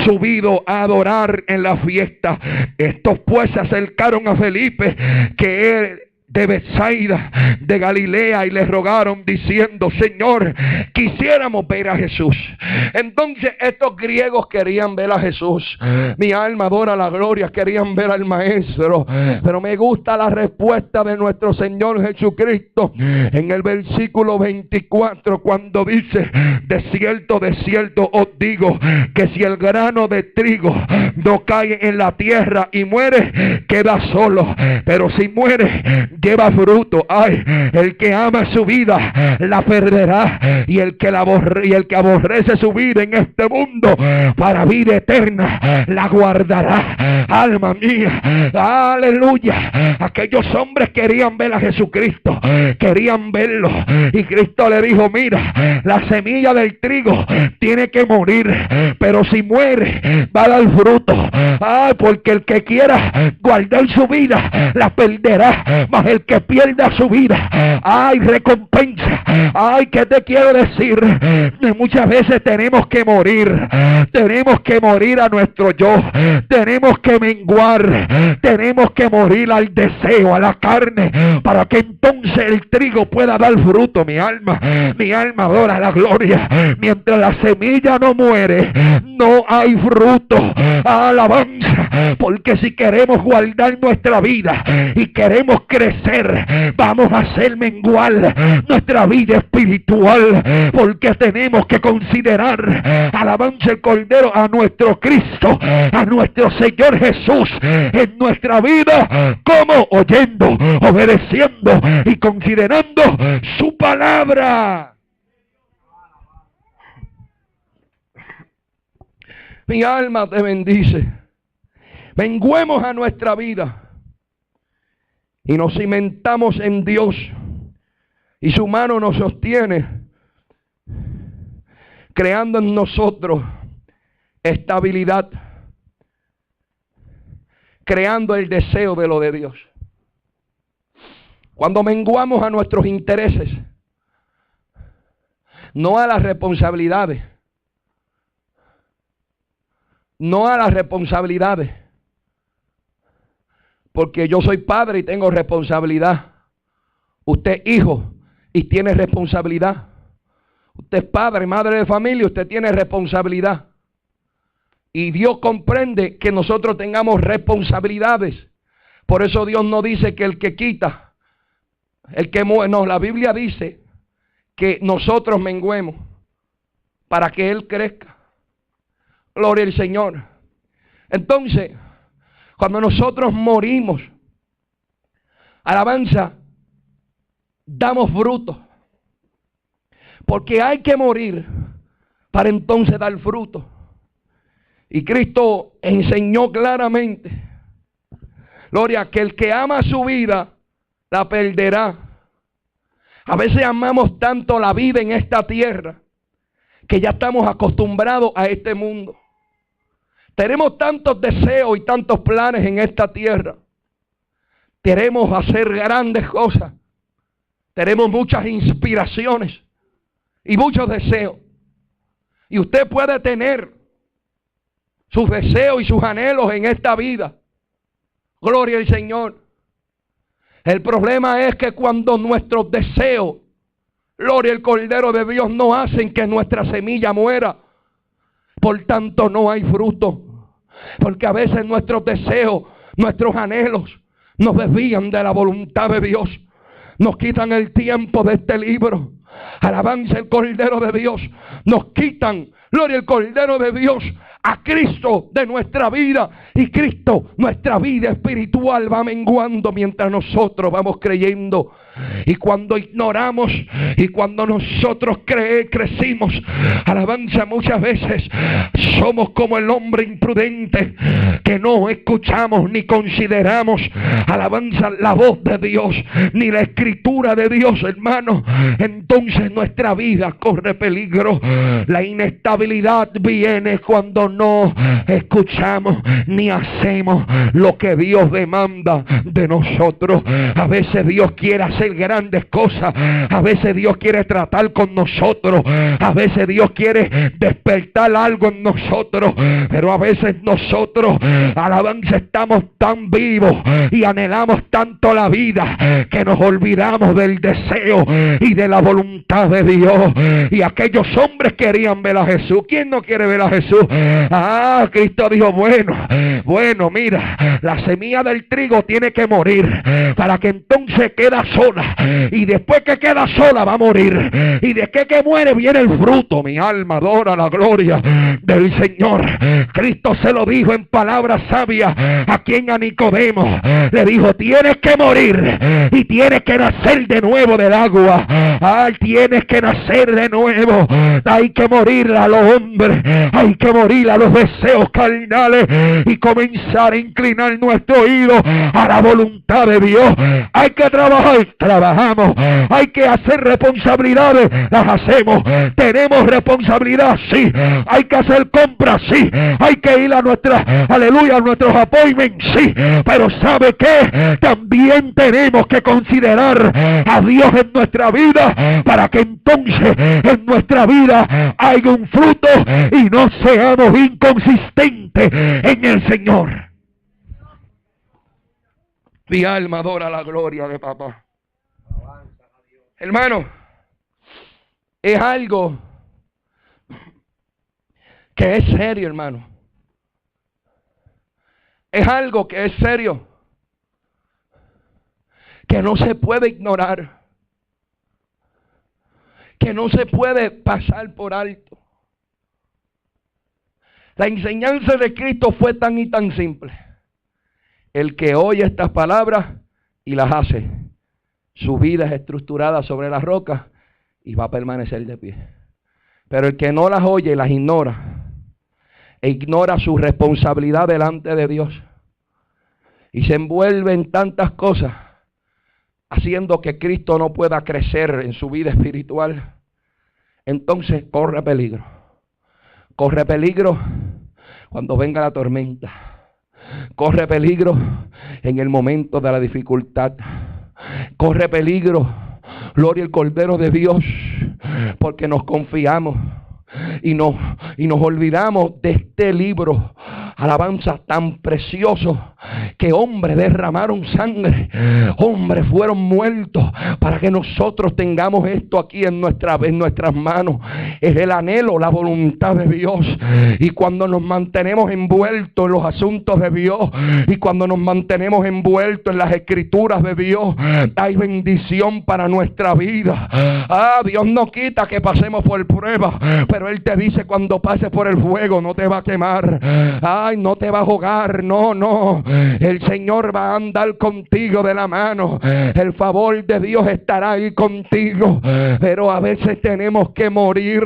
subido a adorar en la fiesta. Estos pues se acercaron a Felipe, que de Betsaida, de Galilea, y le rogaron diciendo: Señor, quisiéramos ver a Jesús. Entonces estos griegos querían ver a Jesús. Mi alma adora la gloria, querían ver al Maestro. Pero me gusta la respuesta de nuestro Señor Jesucristo en el versículo 24, cuando dice: de cierto os digo, que si el grano de trigo no cae en la tierra y muere, queda solo, pero si muere, lleva fruto. Ay, el que ama su vida la perderá, y el que aborrece su vida en este mundo para vida eterna la guardará. Alma mía, aleluya. Aquellos hombres querían ver a Jesucristo, querían verlo, y Cristo le dijo: mira, la semilla del trigo tiene que morir, pero si muere va a dar fruto. Ay, porque el que quiera guardar su vida la perderá, mas el que pierda su vida, ay, recompensa. Ay, ¿qué te quiero decir? Muchas veces tenemos que morir a nuestro yo, tenemos que menguar, tenemos que morir al deseo, a la carne, para que entonces el trigo pueda dar fruto. Mi alma adora la gloria. Mientras la semilla no muere, no hay fruto. Alabanza. Porque si queremos guardar nuestra vida y queremos crecer, vamos a hacer menguar nuestra vida espiritual, porque tenemos que considerar, alabanza, el Cordero, a nuestro Cristo, a nuestro Señor Jesús en nuestra vida, como oyendo, obedeciendo y considerando su palabra. Mi alma te bendice. Menguemos a nuestra vida y nos cimentamos en Dios, y su mano nos sostiene, creando en nosotros estabilidad, creando el deseo de lo de Dios. Cuando menguamos a nuestros intereses, no a las responsabilidades, porque yo soy padre y tengo responsabilidad. Usted es hijo y tiene responsabilidad. Usted es padre, madre de familia, usted tiene responsabilidad. Y Dios comprende que nosotros tengamos responsabilidades. Por eso Dios no dice que el que quita, el que muere. No, la Biblia dice que nosotros menguemos para que Él crezca. Gloria al Señor. Entonces, cuando nosotros morimos, alabanza, damos fruto. Porque hay que morir para entonces dar fruto. Y Cristo enseñó claramente, gloria, que el que ama su vida la perderá. A veces amamos tanto la vida en esta tierra que ya estamos acostumbrados a este mundo. Tenemos tantos deseos y tantos planes en esta tierra. Queremos hacer grandes cosas. Tenemos muchas inspiraciones y muchos deseos. Y usted puede tener sus deseos y sus anhelos en esta vida. Gloria al Señor. El problema es que cuando nuestros deseos, gloria al Cordero de Dios, no hacen que nuestra semilla muera, por tanto no hay fruto. Porque a veces nuestros deseos, nuestros anhelos nos desvían de la voluntad de Dios. Nos quitan el tiempo de este libro. Alabanza el Cordero de Dios. Nos quitan, gloria al Cordero de Dios, a Cristo de nuestra vida. Y Cristo, nuestra vida espiritual, va menguando mientras nosotros vamos creyendo. Y cuando ignoramos y cuando nosotros crecimos, alabanza, muchas veces somos como el hombre imprudente que no escuchamos ni consideramos, alabanza, la voz de Dios ni la escritura de Dios, hermano. Entonces nuestra vida corre peligro. La inestabilidad viene cuando no escuchamos ni hacemos lo que Dios demanda de nosotros. A veces Dios quiere hacer hacer grandes cosas. A veces Dios quiere tratar con nosotros. A veces Dios quiere despertar algo en nosotros. Pero a veces nosotros, alabanza, estamos tan vivos y anhelamos tanto la vida que nos olvidamos del deseo y de la voluntad de Dios. Y aquellos hombres querían ver a Jesús. ¿Quién no quiere ver a Jesús? Cristo dijo, bueno, mira, la semilla del trigo tiene que morir para que entonces queda sola, y después que queda sola va a morir, y después que muere viene el fruto. Mi alma adora la gloria del Señor. Cristo se lo dijo en palabras sabias a quien, a Nicodemo, le dijo, tienes que morir y tienes que nacer de nuevo del agua. Tienes que nacer de nuevo. Hay que morir a los hombres, hay que morir a los deseos carnales y comenzar a inclinar nuestro oído a la voluntad de Dios. Hay que trabajar, trabajamos. Hay que hacer responsabilidades, las hacemos. Tenemos responsabilidad, sí. Hay que hacer compras, sí. Hay que ir a a nuestros appointments, sí. Pero ¿sabe qué? También tenemos que considerar a Dios en nuestra vida, para que entonces en nuestra vida haya un fruto y no seamos inconsistentes en el Señor. Mi alma adora la gloria de papá. Hermano, es algo que es serio, hermano. Es algo que es serio, que no se puede ignorar, que no se puede pasar por alto. La enseñanza de Cristo fue tan y tan simple. El que oye estas palabras y las hace, su vida es estructurada sobre las rocas y va a permanecer de pie. Pero el que no las oye y las ignora, e ignora su responsabilidad delante de Dios, y se envuelve en tantas cosas, haciendo que Cristo no pueda crecer en su vida espiritual, entonces corre peligro. Corre peligro cuando venga la tormenta. Corre peligro en el momento de la dificultad. Corre peligro, gloria al Cordero de Dios, porque nos confiamos y nos olvidamos de este libro, alabanza, tan precioso, que hombres derramaron sangre, hombres fueron muertos para que nosotros tengamos esto aquí en nuestras manos. Es el anhelo, la voluntad de Dios. Y cuando nos mantenemos envueltos en los asuntos de Dios, y cuando nos mantenemos envueltos en las escrituras de Dios, hay bendición para nuestra vida. Dios no quita que pasemos por pruebas, pero Él te dice, cuando pases por el fuego no te va a quemar, no te va a ahogar, no. El Señor va a andar contigo de la mano. El favor de Dios estará ahí contigo. Pero a veces tenemos que morir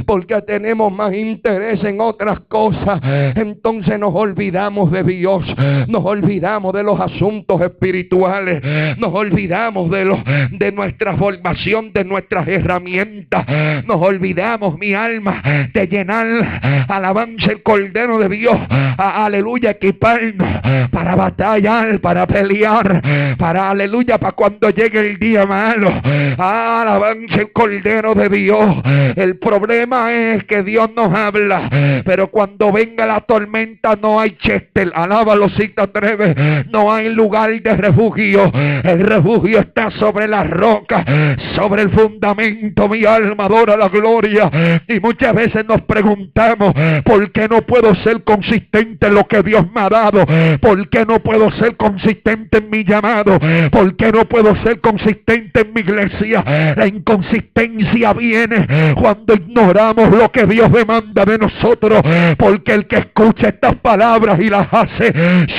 porque tenemos más interés en otras cosas. Entonces nos olvidamos de Dios, nos olvidamos de los asuntos espirituales, nos olvidamos de nuestra formación, de nuestras herramientas. Nos olvidamos, mi alma, de llenar, alabanza, el Cordero de Dios, aleluya, equiparnos para batallar, para pelear, para, aleluya, para cuando llegue el día malo. Alabanza el Cordero de Dios. El problema es que Dios nos habla, pero cuando venga la tormenta no hay chester, alábalo si te atreves, no hay lugar de refugio. El refugio está sobre la roca, sobre el fundamento. Mi alma adora la gloria. Y muchas veces nos preguntamos, ¿por qué no puedo ser consistente en lo que Dios me ha dado? ¿Por qué no puedo ser consistente en mi llamado? ¿Por qué no puedo ser consistente en mi iglesia? La inconsistencia viene cuando ignoramos lo que Dios demanda de nosotros, porque el que escucha estas palabras y las hace,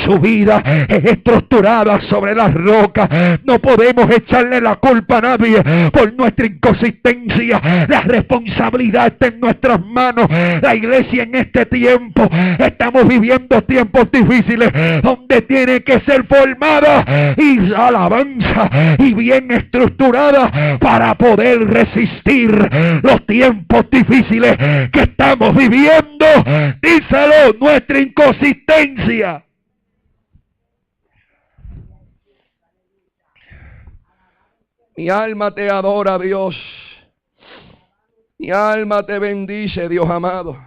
su vida es estructurada sobre las rocas. No podemos echarle la culpa a nadie por nuestra inconsistencia. La responsabilidad está en nuestras manos. La iglesia en este tiempo, estamos viviendo tiempos difíciles donde tiene que ser formada y alabanza y bien estructurada para poder resistir los tiempos difíciles que estamos viviendo. Díselo, nuestra inconsistencia. Mi alma te adora, Dios. Mi alma te bendice, Dios amado.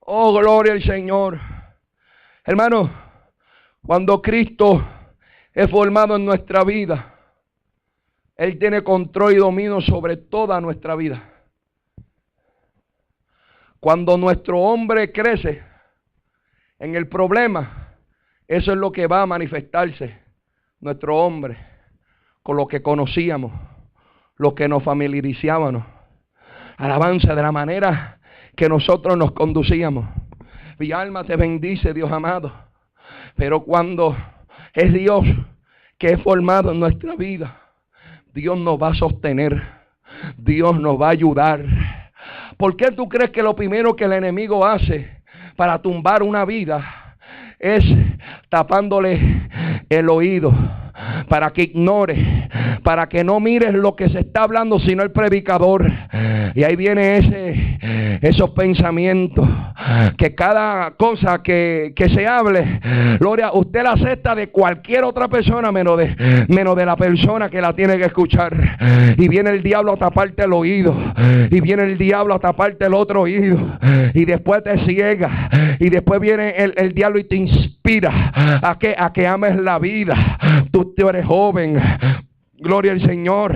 Oh, gloria al Señor. Hermano, cuando Cristo es formado en nuestra vida, Él tiene control y dominio sobre toda nuestra vida. Cuando nuestro hombre crece en el problema, eso es lo que va a manifestarse. Nuestro hombre, con lo que conocíamos, lo que nos familiarizábamos. Alabanza, de la manera que nosotros nos conducíamos. Mi alma te bendice, Dios amado. Pero cuando es Dios que es formado en nuestra vida, Dios nos va a sostener. Dios nos va a ayudar. ¿Por qué tú crees que lo primero que el enemigo hace para tumbar una vida es tapándole el oído? Para que ignore, para que no mires lo que se está hablando, sino el predicador. Y ahí viene esos pensamientos, que cada cosa que se hable, gloria, usted la acepta de cualquier otra persona menos de la persona que la tiene que escuchar. Y viene el diablo a taparte el oído, y viene el diablo a taparte el otro oído, y después te ciega, y después viene el diablo y te inspira a que ames la vida. Tú eres joven. Gloria al Señor.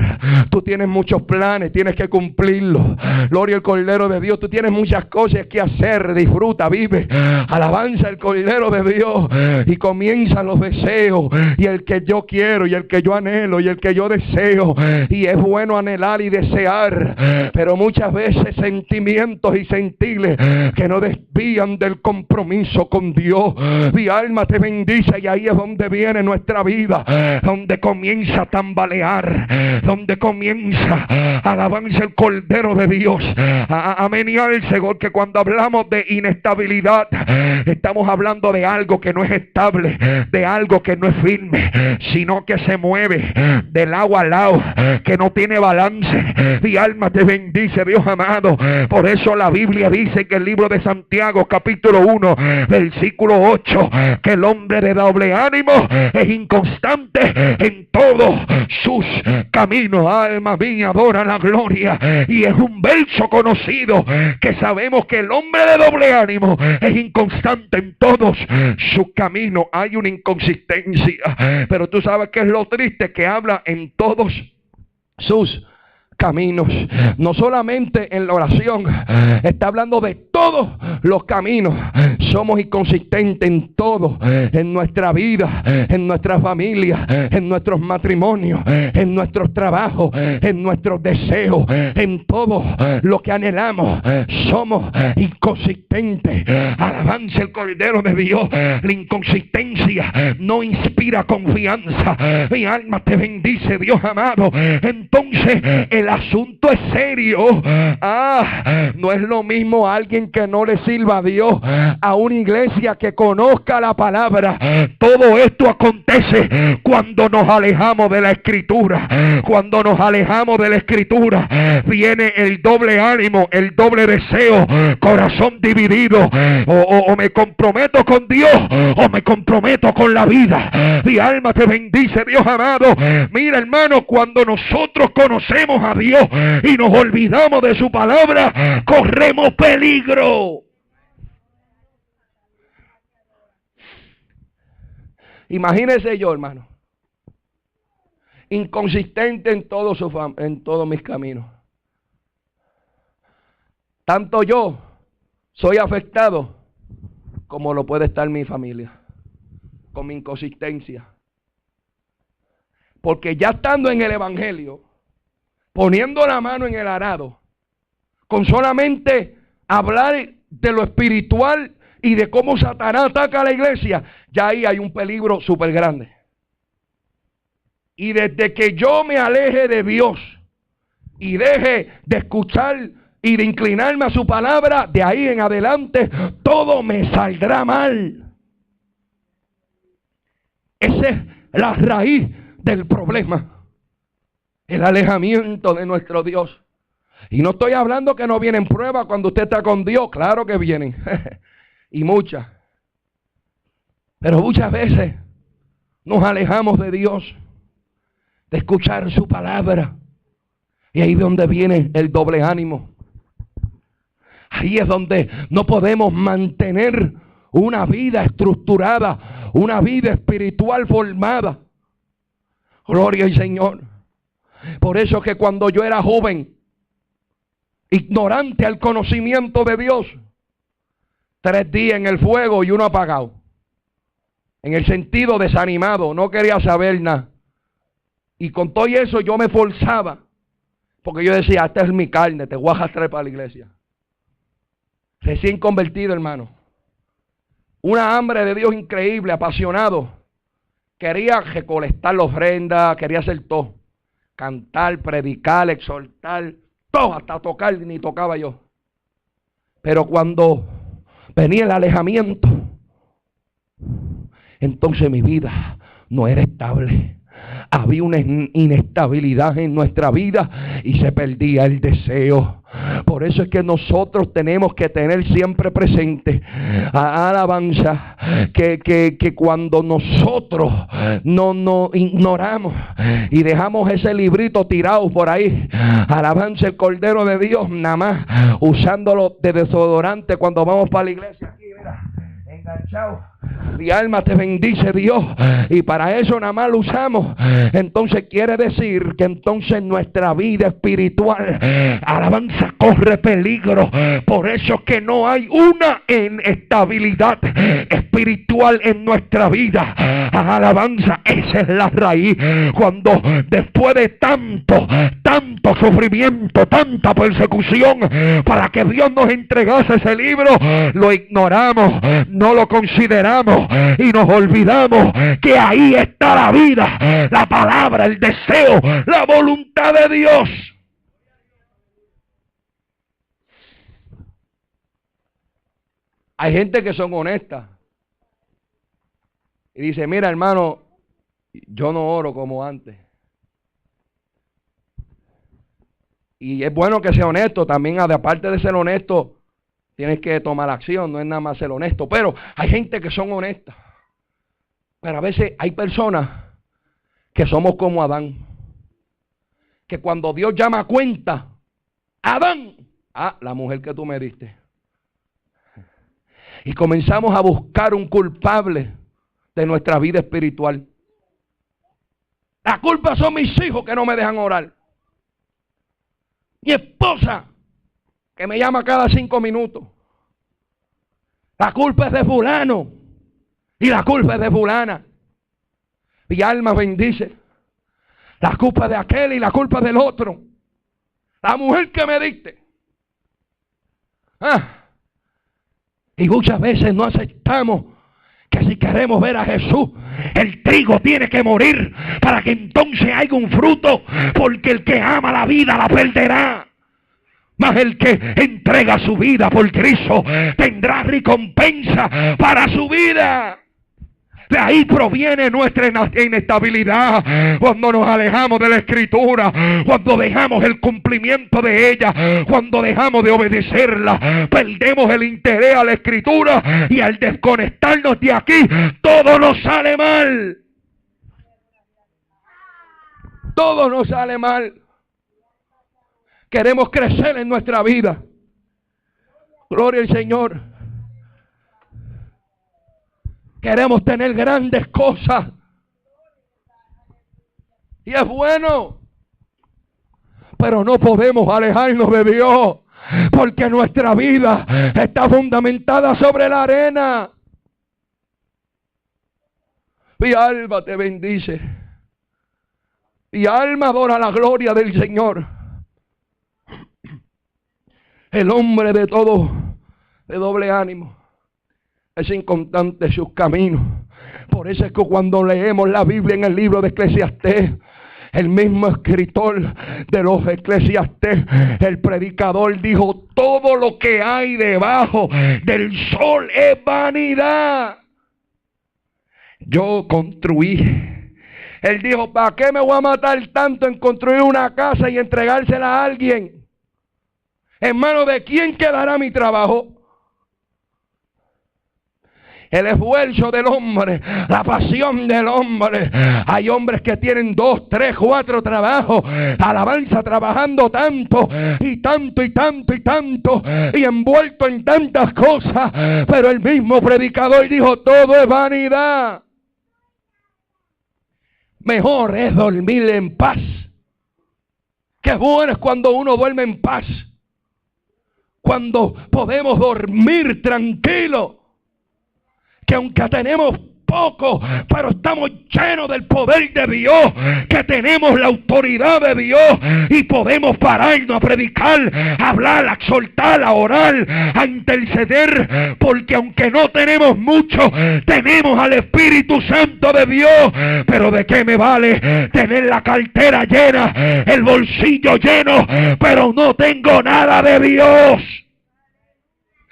Tú tienes muchos planes, tienes que cumplirlos. Gloria al Cordero de Dios. Tú tienes muchas cosas que hacer. Disfruta, vive. Alabanza al Cordero de Dios. Y comienzan los deseos. Y el que yo quiero, y el que yo anhelo, y el que yo deseo. Y es bueno anhelar y desear. Pero muchas veces sentimientos y sentiles que nos desvían del compromiso con Dios. Mi alma te bendice. Y ahí es donde viene nuestra vida. Donde comienza a tambalear, donde comienza, alabanza, el Cordero de Dios a menearse, porque cuando hablamos de inestabilidad, estamos hablando de algo que no es estable, de algo que no es firme, sino que se mueve del lado a lado, que no tiene balance. Mi alma te bendice, Dios amado. Por eso la Biblia dice que el libro de Santiago, capítulo 1, versículo 8, que el hombre de doble ánimo es inconstante en todo sus caminos. Alma mía, adora la gloria. Y es un verso conocido, que sabemos que el hombre de doble ánimo es inconstante en todos sus caminos. Hay una inconsistencia, pero tú sabes que es lo triste, que habla en todos sus caminos. No solamente en la oración, está hablando de todos los caminos. Somos inconsistentes en todo, en nuestra vida, en nuestra familia, en nuestros matrimonios, en nuestros trabajos, en nuestros deseos, en todo lo que anhelamos. Somos inconsistentes. Alabanza el Cordero de Dios. La inconsistencia no inspira confianza. Mi alma te bendice, Dios amado. Entonces el asunto es serio. No es lo mismo alguien que no le sirva a Dios a una iglesia que conozca la palabra. Todo esto acontece cuando nos alejamos de la Escritura. Cuando nos alejamos de la Escritura, viene el doble ánimo, el doble deseo, corazón dividido. O me comprometo con Dios, o me comprometo con la vida. Mi alma te bendice, Dios amado. Mira, hermano, cuando nosotros conocemos a Dios y nos olvidamos de su palabra, corremos peligro. Imagínese yo, hermano, inconsistente en todos mis caminos. Tanto yo soy afectado como lo puede estar mi familia con mi inconsistencia. Porque ya estando en el evangelio, poniendo la mano en el arado, con solamente hablar de lo espiritual y de cómo Satanás ataca a la iglesia, ya ahí hay un peligro súper grande. Y desde que yo me aleje de Dios y deje de escuchar y de inclinarme a su palabra, de ahí en adelante todo me saldrá mal. Esa es la raíz del problema, el alejamiento de nuestro Dios. Y no estoy hablando que no vienen pruebas cuando usted está con Dios, claro que vienen, y muchas. Pero muchas veces nos alejamos de Dios. de escuchar su palabra. Y ahí es donde viene el doble ánimo. Ahí es donde no podemos mantener una vida estructurada, una vida espiritual formada. Gloria al Señor. Por eso que cuando yo era joven, ignorante al conocimiento de Dios, 3 días en el fuego y 1 apagado. En el sentido desanimado, no quería saber nada. Y con todo eso yo me forzaba. Porque yo decía, esta es mi carne, te voy a arrastrar para la iglesia. Recién convertido, hermano. Una hambre de Dios increíble, apasionado. Quería recolectar la ofrenda, quería hacer todo. Cantar, predicar, exhortar, todo, hasta tocar, ni tocaba yo. Pero cuando venía el alejamiento, entonces mi vida no era estable. Había una inestabilidad en nuestra vida y se perdía el deseo. Por eso es que nosotros tenemos que tener siempre presente, alabanza, que cuando nosotros no ignoramos y dejamos ese librito tirado por ahí, alabanza, el Cordero de Dios, nada más usándolo de desodorante cuando vamos para la iglesia, aquí mira, enganchado. Mi alma te bendice, Dios, y para eso nada más lo usamos. Entonces quiere decir que entonces nuestra vida espiritual, alabanza, corre peligro. Por eso es que no hay una inestabilidad espiritual en nuestra vida. Alabanza, esa es la raíz. Cuando después de tanto sufrimiento, tanta persecución, para que Dios nos entregase ese libro, lo ignoramos, no lo consideramos y nos olvidamos que ahí está la vida, la palabra, el deseo, la voluntad de Dios. Hay gente que son honestas y dice, mira hermano, yo no oro como antes. Y es bueno que sea honesto, también aparte de ser honesto, tienes que tomar acción, no es nada más ser honesto. Pero hay gente que son honestas. Pero a veces hay personas que somos como Adán. Que cuando Dios llama a cuenta, Adán, la mujer que tú me diste. Y comenzamos a buscar un culpable de nuestra vida espiritual. La culpa son mis hijos que no me dejan orar. Mi esposa, que me llama cada 5 minutos. La culpa es de fulano. Y la culpa es de fulana. Mi alma bendice. La culpa es de aquel y la culpa es del otro. La mujer que me diste. Y muchas veces no aceptamos que si queremos ver a Jesús, el trigo tiene que morir para que entonces haya un fruto, porque el que ama la vida la perderá. Mas el que entrega su vida por Cristo tendrá recompensa para su vida. De ahí proviene nuestra inestabilidad. Cuando nos alejamos de la Escritura, cuando dejamos el cumplimiento de ella, cuando dejamos de obedecerla, perdemos el interés a la Escritura y al desconectarnos de aquí, todo nos sale mal. Todo nos sale mal. Queremos crecer en nuestra vida. Gloria al Señor. Queremos tener grandes cosas. Y es bueno. Pero no podemos alejarnos de Dios. Porque nuestra vida está fundamentada sobre la arena. Mi alma te bendice. Mi alma adora la gloria del Señor. El hombre de todo, de doble ánimo, es inconstante sus caminos. Por eso es que cuando leemos la Biblia en el libro de Eclesiastés, el mismo escritor de los Eclesiastés, el predicador, dijo: todo lo que hay debajo del sol es vanidad. Yo construí. Él dijo: ¿para qué me voy a matar tanto en construir una casa y entregársela a alguien? ¿En manos de quién quedará mi trabajo? el esfuerzo del hombre, la pasión del hombre. Hay hombres que tienen 2, 3, 4 trabajos, alabanza, trabajando tanto y tanto y tanto y tanto y envuelto en tantas cosas, pero el mismo predicador dijo: todo es vanidad. Mejor es dormir en paz. Qué bueno es cuando uno duerme en paz, cuando podemos dormir tranquilo, que aunque tenemos poco, pero estamos llenos del poder de Dios, que tenemos la autoridad de Dios y podemos pararnos a predicar, a hablar, a exhortar, a orar, a interceder, porque aunque no tenemos mucho, tenemos al Espíritu Santo de Dios. Pero ¿de qué me vale tener la cartera llena, el bolsillo lleno, pero no tengo nada de Dios?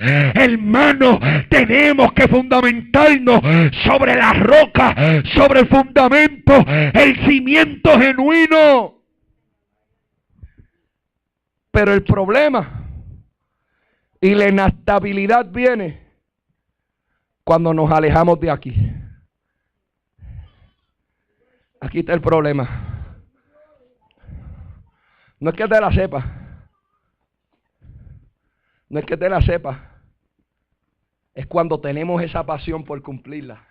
Hermano, tenemos que fundamentarnos sobre la roca, sobre el fundamento, el cimiento genuino. Pero el problema y la inestabilidad viene cuando nos alejamos de aquí. Aquí está el problema. No es que te la sepa. No es que te la sepa. Es cuando tenemos esa pasión por cumplirla.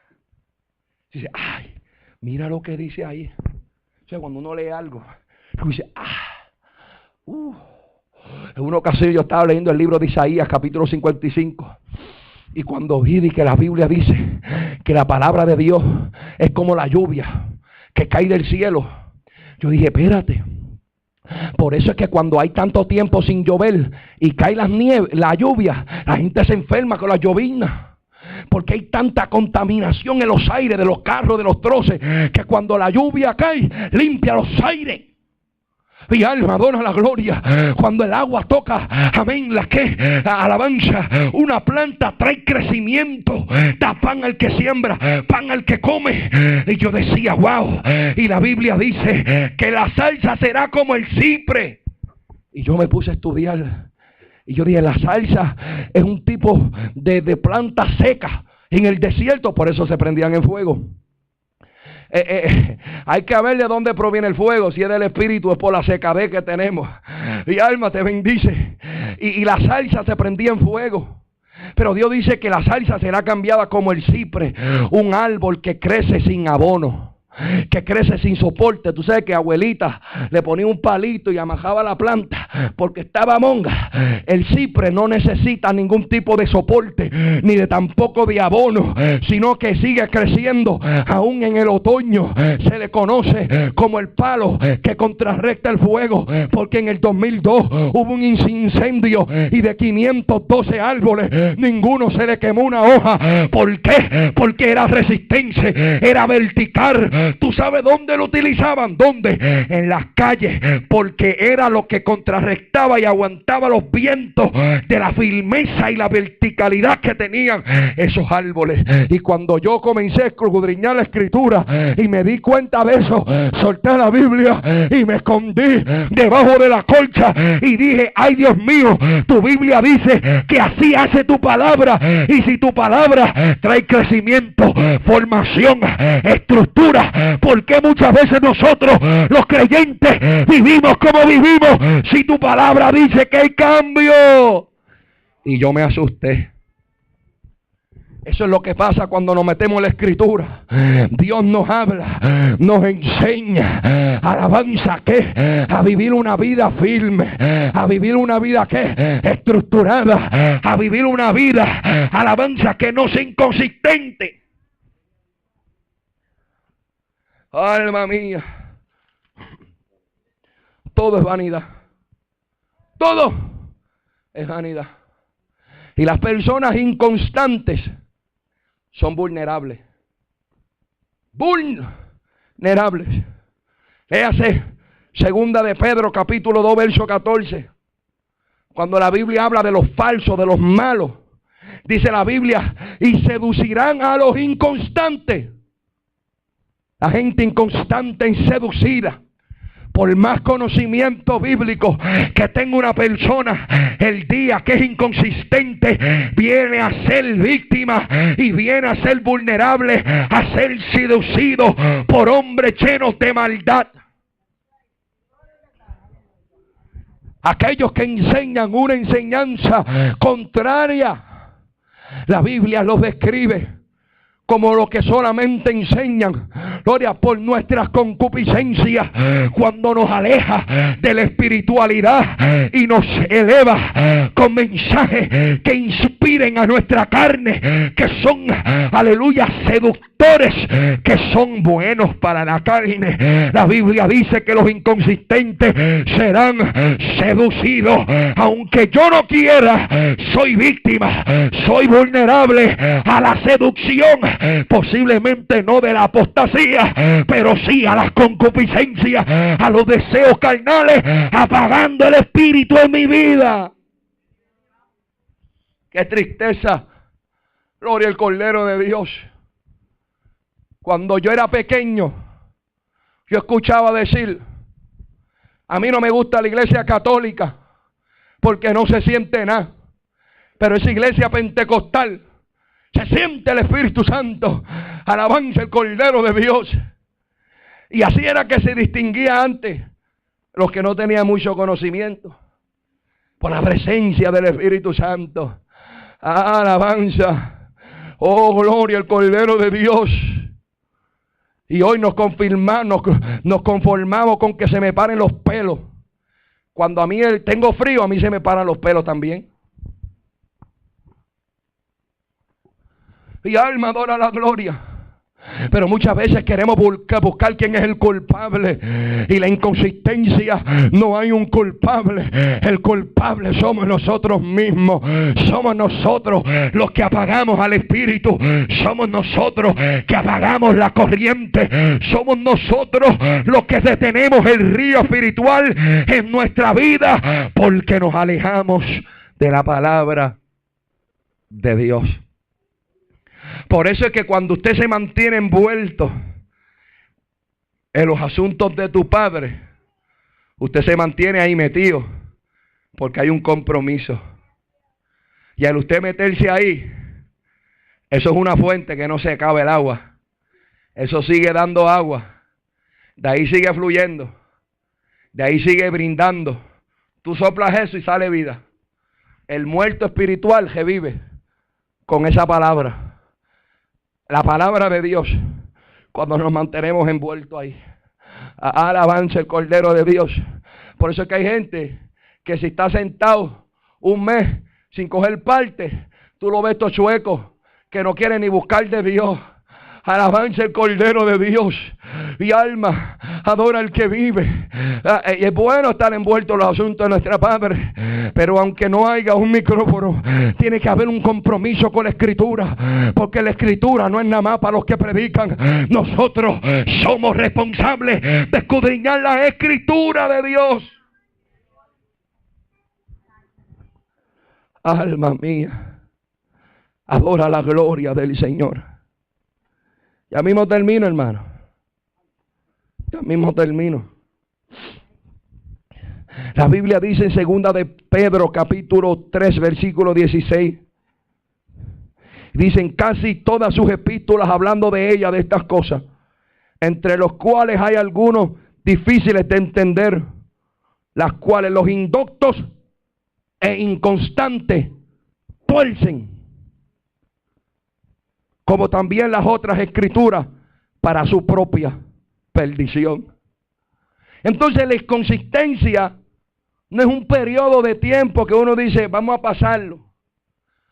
Dice: ay, mira lo que dice ahí. O sea, cuando uno lee algo, dice: En una ocasión yo estaba leyendo el libro de Isaías, capítulo 55. Y cuando vi que la Biblia dice que la palabra de Dios es como la lluvia que cae del cielo, yo dije: espérate. Por eso es que cuando hay tanto tiempo sin llover y cae la lluvia, la gente se enferma con la llovizna. Porque hay tanta contaminación en los aires de los carros, de los troces, que cuando la lluvia cae, limpia los aires. Mi alma adora la gloria. Cuando el agua toca, amén, alabanza, una planta trae crecimiento, da pan al que siembra, pan al que come. Y yo decía: wow. Y la Biblia dice que la salsa será como el cipre. Y yo me puse a estudiar. Y yo dije: la salsa es un tipo de planta seca en el desierto, por eso se prendían en fuego. Hay que ver de dónde proviene el fuego. Si es del Espíritu, es por la secadez que tenemos. Mi alma te bendice. Y la salsa se prendía en fuego. Pero Dios dice que la salsa será cambiada como el cipre, un árbol que crece sin abono, que crece sin soporte. Tú sabes que abuelita le ponía un palito y amajaba la planta porque estaba monga. El cipre no necesita ningún tipo de soporte ni de tampoco de abono, sino que sigue creciendo aún en el otoño. Se le conoce como el palo que contrarresta el fuego, porque en el 2002 hubo un incendio y de 512 árboles ninguno se le quemó una hoja. ¿Por qué? Porque era resistente, era vertical. ¿Tú sabes dónde lo utilizaban? ¿Dónde? En las calles, porque era lo que contrarrestaba y aguantaba los vientos de la firmeza y la verticalidad que tenían esos árboles. Y cuando yo comencé a escudriñar la escritura y me di cuenta de eso, solté la Biblia y me escondí debajo de la colcha y dije: ay, Dios mío, tu Biblia dice que así hace tu palabra, y si tu palabra trae crecimiento, formación, estructura, ¿por qué muchas veces nosotros los creyentes vivimos como vivimos si tu palabra dice que hay cambio? Y yo me asusté. Eso es lo que pasa cuando nos metemos en la escritura. Dios nos habla, nos enseña, alabanza, que a vivir una vida firme, a vivir una vida que estructurada, a vivir una vida, alabanza, que no sea inconsistente. Alma mía, todo es vanidad. Todo es vanidad. Y las personas inconstantes son vulnerables. Vulnerables. Léase segunda de Pedro, capítulo 2, verso 14. Cuando la Biblia habla de los falsos, de los malos, dice la Biblia: y seducirán a los inconstantes. La gente inconstante y seducida por más conocimiento bíblico que tenga una persona, el día que es inconsistente, viene a ser víctima y viene a ser vulnerable, a ser seducido por hombres llenos de maldad. Aquellos que enseñan una enseñanza contraria, la Biblia los describe como lo que solamente enseñan, gloria, por nuestras concupiscencias, cuando nos aleja de la espiritualidad y nos eleva con mensajes que inspiren a nuestra carne, que son, aleluya, seductores, que son buenos para la carne. La Biblia dice que los inconsistentes serán seducidos. Aunque yo no quiera, soy víctima, soy vulnerable a la seducción. Posiblemente no de la apostasía, pero sí a las concupiscencias, a los deseos carnales, apagando el espíritu en mi vida. Qué tristeza, gloria al Cordero de Dios. Cuando yo era pequeño, yo escuchaba decir: a mí no me gusta la iglesia católica porque no se siente nada, pero esa iglesia pentecostal se siente el Espíritu Santo. Alabanza el Cordero de Dios. Y así era que se distinguía antes los que no tenían mucho conocimiento, por la presencia del Espíritu Santo. Alabanza, oh gloria al Cordero de Dios. Y hoy nos conformamos con que se me paren los pelos. Cuando a mí tengo frío, a mí se me paran los pelos también. Y alma adora la gloria. Pero muchas veces queremos buscar quién es el culpable. Y la inconsistencia, no hay un culpable. El culpable somos nosotros mismos. Somos nosotros los que apagamos al espíritu. Somos nosotros que apagamos la corriente. Somos nosotros los que detenemos el río espiritual en nuestra vida, porque nos alejamos de la palabra de Dios. Por eso es que cuando usted se mantiene envuelto en los asuntos de tu padre, usted se mantiene ahí metido, porque hay un compromiso. Y al usted meterse ahí, eso es una fuente que no se acaba el agua. Eso sigue dando agua. De ahí sigue fluyendo. De ahí sigue brindando. Tú soplas eso y sale vida. El muerto espiritual revive con esa palabra. La palabra de Dios, cuando nos mantenemos envueltos ahí. Alabanza el Cordero de Dios. Por eso es que hay gente que si está sentado un mes sin coger parte, tú lo ves todo chueco, que no quiere ni buscar de Dios. Alabanza el Cordero de Dios. Mi alma adora al que vive. Y es bueno estar envuelto en los asuntos de nuestra Padre, pero aunque no haya un micrófono, tiene que haber un compromiso con la Escritura, porque la Escritura no es nada más para los que predican. Nosotros somos responsables de escudriñar la Escritura de Dios. Alma mía, adora la gloria del Señor. Ya mismo termino, hermano. Ya mismo termino. La Biblia dice en 2 de Pedro capítulo 3 versículo 16. Dicen casi todas sus epístolas hablando de ella, de estas cosas, entre los cuales hay algunos difíciles de entender, las cuales los indoctos e inconstantes tuercen, como también las otras escrituras, para su propia perdición. Entonces la inconsistencia no es un periodo de tiempo que uno dice vamos a pasarlo.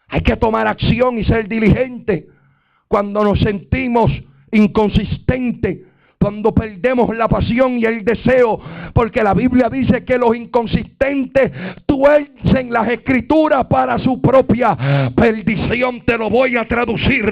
Hay que tomar acción y ser diligente cuando nos sentimos inconsistentes, cuando perdemos la pasión y el deseo, porque la Biblia dice que los inconsistentes tuercen las escrituras para su propia perdición. Te lo voy a traducir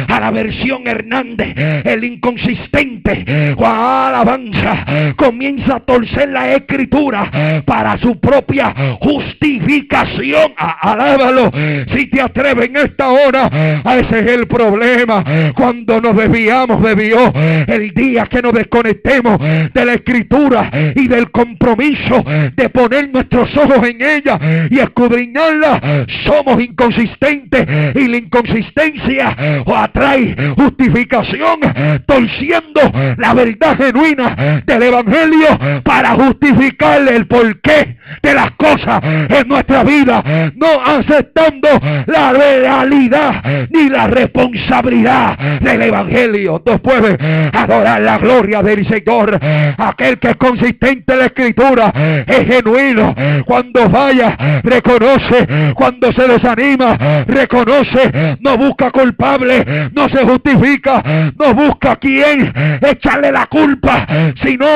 a la versión Hernández. El inconsistente, alabanza, comienza a torcer la escritura para su propia justificación. Alábalo si te atreves en esta hora. Ese es el problema. Cuando nos desviamos de Dios, el día que nos desconectemos de la escritura y de del compromiso de poner nuestros ojos en ella y escudriñarla, somos inconsistentes, y la inconsistencia atrae justificación, torciendo la verdad genuina del evangelio para justificarle el porqué de las cosas en nuestra vida, no aceptando la realidad ni la responsabilidad del evangelio. No puede adorar la gloria del Señor. Aquel que es consistente en la escritura es genuino. Cuando falla, reconoce. Cuando se desanima, reconoce. No busca culpable, no se justifica, no busca a quién echarle la culpa, sino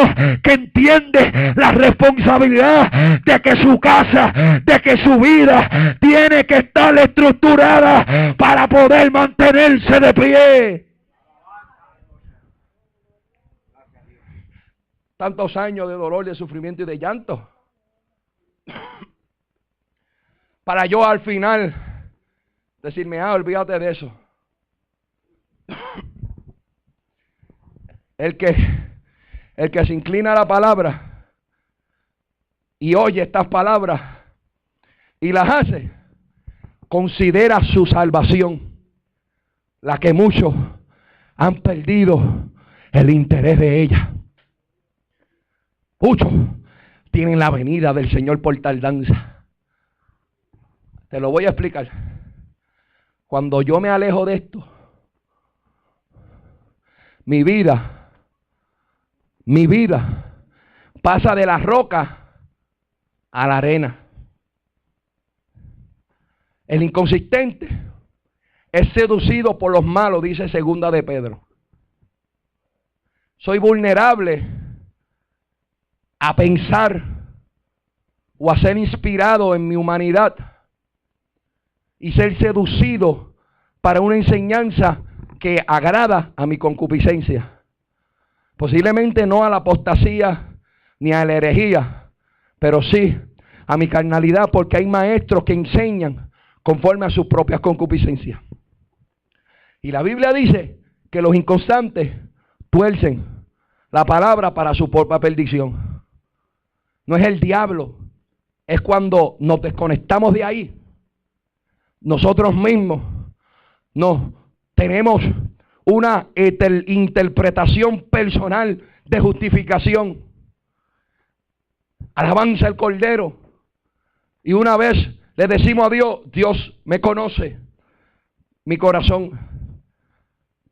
que entiende la responsabilidad de que su casa, de que su vida tiene que estar estructurada para poder mantenerse de pie. Tantos años de dolor, de sufrimiento y de llanto, para yo al final decirme, olvídate de eso. El que se inclina a la palabra y oye estas palabras y las hace, considera su salvación, la que muchos han perdido el interés de ella. Muchos tienen la venida del Señor por tardanza. Te lo voy a explicar. Cuando yo me alejo de esto, mi vida pasa de la roca a la arena. El inconsistente es seducido por los malos, dice segunda de Pedro. Soy vulnerable a pensar o a ser inspirado en mi humanidad y ser seducido para una enseñanza que agrada a mi concupiscencia. Posiblemente no a la apostasía ni a la herejía, pero sí a mi carnalidad, porque hay maestros que enseñan conforme a sus propias concupiscencias. Y la Biblia dice que los inconstantes tuercen la palabra para su propia perdición. No es el diablo, es cuando nos desconectamos de ahí. Nosotros mismos tenemos una interpretación personal de justificación. Alabanza al Cordero. Y una vez le decimos a Dios, Dios me conoce mi corazón.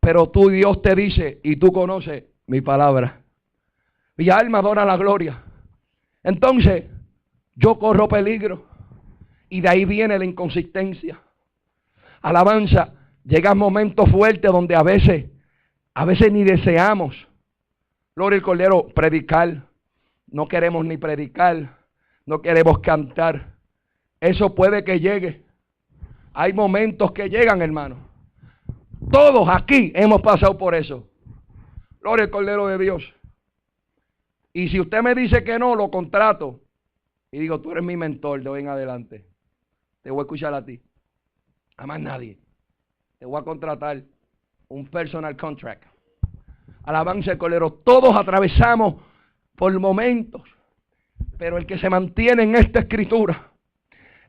Pero tú, Dios, te dice, y tú conoces mi palabra. Mi alma adora la gloria. Entonces, yo corro peligro. Y de ahí viene la inconsistencia. Alabanza. Llegan momentos fuertes donde a veces ni deseamos, gloria al Cordero, predicar. No queremos ni predicar. No queremos cantar. Eso puede que llegue. Hay momentos que llegan, hermano. Todos aquí hemos pasado por eso. Gloria al Cordero de Dios. Y si usted me dice que no, lo contrato. Y digo, tú eres mi mentor de hoy en adelante. Te voy a escuchar a ti. A más nadie. Te voy a contratar un personal contract. Alabanza al Cordero. Todos atravesamos por momentos. Pero el que se mantiene en esta escritura,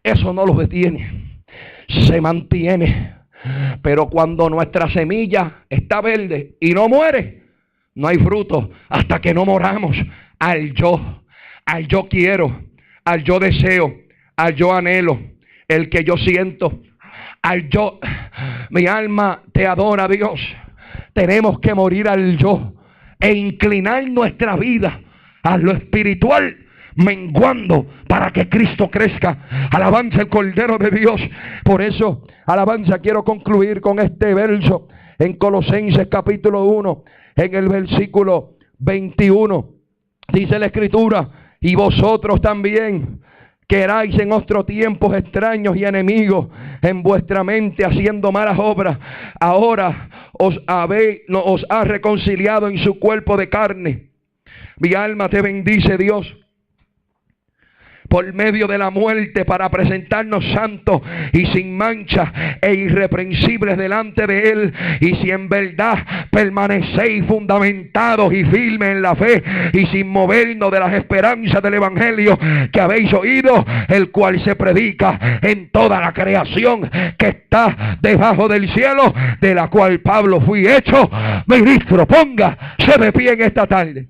eso no lo detiene. Se mantiene. Pero cuando nuestra semilla está verde y no muere, no hay fruto hasta que no moramos al yo quiero, al yo deseo, al yo anhelo, el que yo siento, al yo. Mi alma te adora, Dios. Tenemos que morir al yo e inclinar nuestra vida a lo espiritual, menguando para que Cristo crezca. Alabanza al Cordero de Dios. Por eso, alabanza, quiero concluir con este verso en Colosenses capítulo 1, en el versículo 21. Dice la Escritura: y vosotros también, que erais en otro tiempos extraños y enemigos en vuestra mente, haciendo malas obras, ahora os ha reconciliado en su cuerpo de carne. Mi alma te bendice, Dios. por medio de la muerte para presentarnos santos y sin mancha e irreprensibles delante de Él. Y si en verdad permanecéis fundamentados y firmes en la fe y sin movernos de las esperanzas del Evangelio que habéis oído, el cual se predica en toda la creación que está debajo del cielo, de la cual Pablo fui hecho ministro. Póngase de pie en esta tarde.